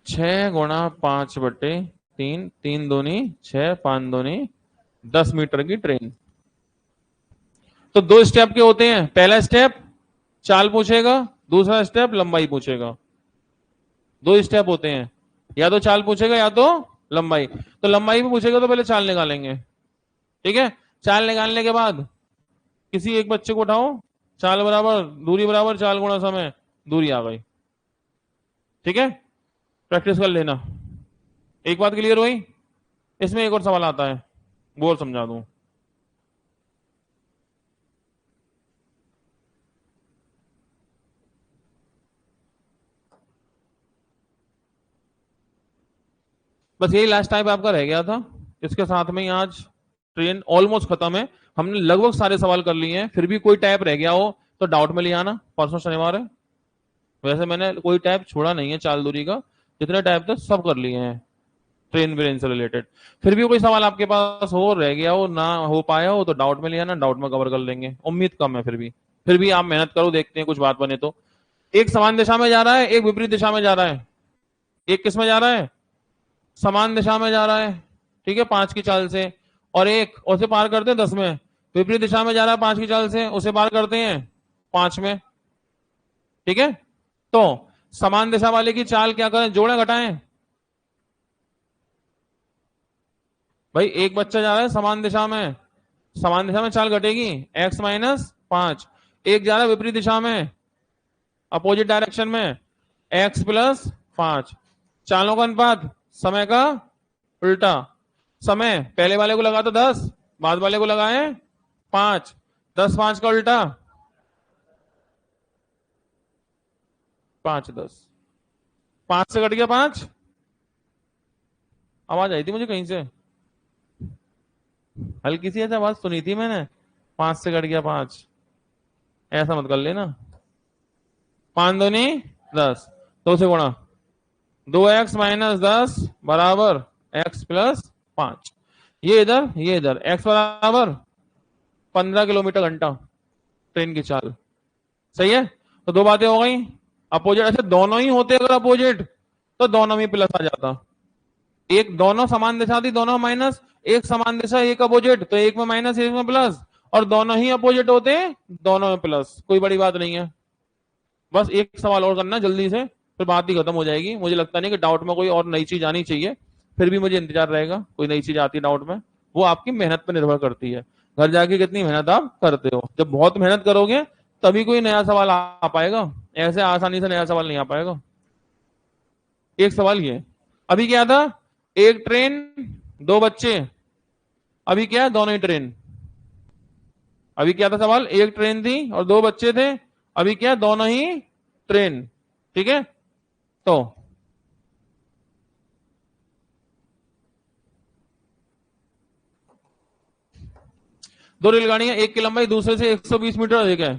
6×5/3, 3×2 = 6, 5×2 = 10 मीटर की ट्रेन। तो दो स्टेप के होते हैं, पहला स्टेप चाल पूछेगा, दूसरा स्टेप लंबाई पूछेगा। दो स्टेप होते हैं, या तो चाल पूछेगा या तो लंबाई। तो लंबाई भी पूछेगा तो पहले चाल निकालेंगे। ठीक है, चाल निकालने के बाद किसी एक बच्चे को उठाओ, चाल बराबर दूरी बराबर चाल गुणा समय, दूरी आ गई। ठीक है, प्रैक्टिस कर लेना। एक बात क्लियर हुई? इसमें एक और सवाल आता है, वो और समझा दूं। बस यही लास्ट टाइप आपका रह गया था, इसके साथ में ही आज ट्रेन ऑलमोस्ट खत्म है। हमने लगभग सारे सवाल कर लिए हैं, फिर भी कोई टाइप रह गया हो तो डाउट में ले आना, परसों शनिवार है। वैसे मैंने कोई टाइप छोड़ा नहीं है चाल दूरी का, जितने टाइप थे सब कर लिए हैं ट्रेन ब्रेन से रिलेटेड। फिर भी कोई सवाल आपके पास हो, रह गया हो, ना हो पाया हो, तो डाउट में ले आना, डाउट में कवर कर लेंगे। उम्मीद कम है, फिर भी आप मेहनत करो, देखते हैं कुछ बात बने तो। एक समान दिशा में जा रहा है, एक विपरीत दिशा में जा रहा है। एक किस में जा रहा है? समान दिशा में जा रहा है, ठीक है, 5 की चाल से। और एक उसे पार करते हैं 10 में। विपरीत दिशा में जा रहा है 5 की चाल से, उसे पार करते हैं 5 में। ठीक है, तो समान दिशा वाले की चाल क्या करें, जोड़ें घटाएं? भाई एक बच्चा जा रहा है समान दिशा में, समान दिशा में चाल घटेगी, x - 5। एक जा रहा है विपरीत दिशा में, अपोजिट डायरेक्शन में, x + 5। चालों का अनुपात समय का उल्टा। समय पहले वाले को लगा तो 10, बाद वाले को लगाए 5, 10 5 का उल्टा 5 10, 5 से कट गया 5। आवाज आई थी मुझे कहीं से, हल्की सी ऐसे आवाज सुनी थी मैंने, 5 से कट गया 5, ऐसा मत कर लेना। 5×2 = 10, 2 से गुणा, 2x - 10 बराबर x + 5। ये इधर ये इधर, x बराबर 15 किलोमीटर घंटा ट्रेन की चाल। सही है, तो दो बातें हो गई। अपोजिट, अच्छा दोनों ही होते अगर अपोजिट, तो दोनों में प्लस आ जाता। एक दोनों समान दिशा थी, दोनों माइनस, एक समान दिशा एक अपोजिट, तो एक में माइनस एक में प्लस। और दोनों ही अपोजिट होते, दोनों में प्लस, कोई बड़ी बात नहीं है। बस एक सवाल और करना जल्दी से, फिर बात ही खत्म हो जाएगी। मुझे लगता नहीं कि डाउट में कोई और नई चीज आनी चाहिए, फिर भी मुझे इंतजार रहेगा कोई नई चीज आती है डाउट में। वो आपकी मेहनत पर निर्भर करती है, घर जाके कितनी मेहनत आप करते हो। जब बहुत मेहनत करोगे तभी कोई नया सवाल आ पाएगा, ऐसे आसानी से नया सवाल नहीं आ पाएगा। एक सवाल ये, अभी क्या था, एक ट्रेन दो बच्चे, अभी क्या है, दोनों ही ट्रेन। अभी क्या था सवाल, एक ट्रेन थी और दो बच्चे थे, अभी क्या है, दोनों ही ट्रेन। ठीक है, तो दो रेलगाड़ियां, एक की लंबाई दूसरे से 120 मीटर अधिक है,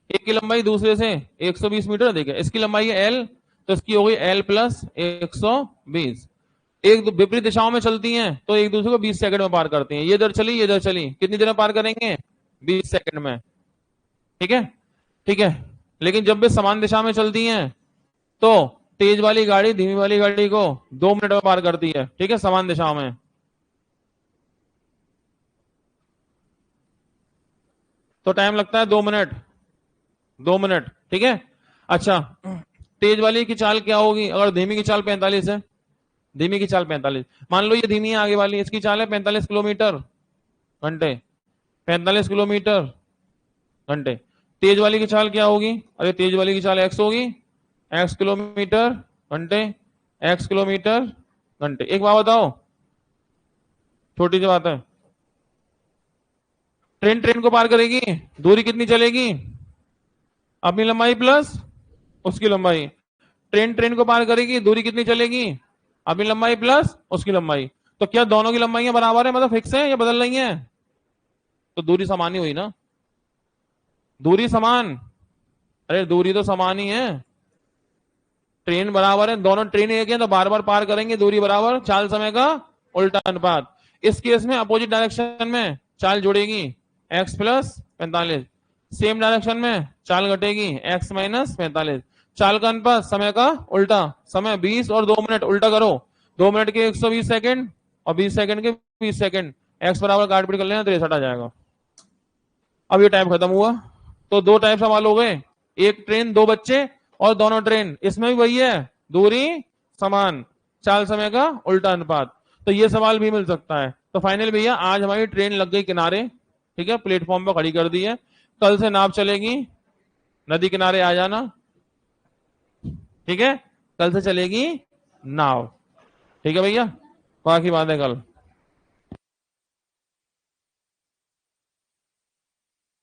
एक की लंबाई दूसरे से 120 मीटर अधिक है। इसकी लंबाई है एल, तो इसकी हो गई एल प्लस 120। एक विपरीत दिशाओं में चलती हैं तो एक दूसरे को 20 सेकंड में पार करती हैं। ये इधर चली, ये इधर चली, कितनी देर में पार करेंगे? 20 सेकंड में। ठीक है, ठीक है। लेकिन जब भी समान दिशा में चलती हैं तो तेज वाली गाड़ी धीमी वाली गाड़ी को 2 मिनट में पार करती है। ठीक है, समान दिशा में। तो टाइम लगता है 2 मिनट, 2 मिनट। ठीक है, अच्छा तेज वाली की चाल क्या होगी? अगर धीमी की चाल 45 है, धीमी की चाल 45, मान लो ये धीमी है आगे वाली, इसकी चाल है 45 किलोमीटर घंटे, 45 किलोमीटर घंटे। तेज वाली की चाल क्या होगी? अरे तेज वाली की चाल एक्स होगी, एक्स किलोमीटर घंटे, एक्स किलोमीटर घंटे। एक बात बताओ, छोटी सी बात है, ट्रेन ट्रेन को पार करेगी, दूरी कितनी चलेगी? अपनी लंबाई प्लस उसकी लंबाई। ट्रेन ट्रेन को पार करेगी, दूरी कितनी चलेगी? अपनी लंबाई प्लस उसकी लंबाई। तो क्या दोनों की लंबाइयां बराबर है, मतलब फिक्स है या बदल रही हैं? तो दूरी समान ही हुई ना, दूरी समान। अरे दूरी तो समान ही है, ट्रेन बराबर है, दोनों ट्रेन एक है तो बार बार पार करेंगे, दूरी बराबर, चाल समय का उल्टा अनुपात। इस केस में अपोजिट डायरेक्शन में चाल जुड़ेगी, एक्स प्लस 45, सेम डायरेक्शन में चाल घटेगी, एक्स माइनस 45। चाल का अनुपात समय का उल्टा, समय 20 और 2 मिनट, उल्टा करो, 2 मिनट के 120 सेकंड और 20 सेकंड के 20 सेकंड, एक्स बराबर काट पीट कर लेना, 63 आ जाएगा। अब ये टाइम खत्म हुआ। तो दो टाइप सवाल हो गए, एक ट्रेन दो बच्चे और दोनों ट्रेन, इसमें भी वही है, दूरी समान, चाल समय का उल्टा अनुपात। तो ये सवाल भी मिल सकता है। तो फाइनल भैया आज हमारी ट्रेन लग गई किनारे, ठीक है, प्लेटफॉर्म पर खड़ी कर दी है। कल से नाव चलेगी, नदी किनारे आ जाना, ठीक है, कल से चलेगी नाव, ठीक है भैया, बाकी बातें कल।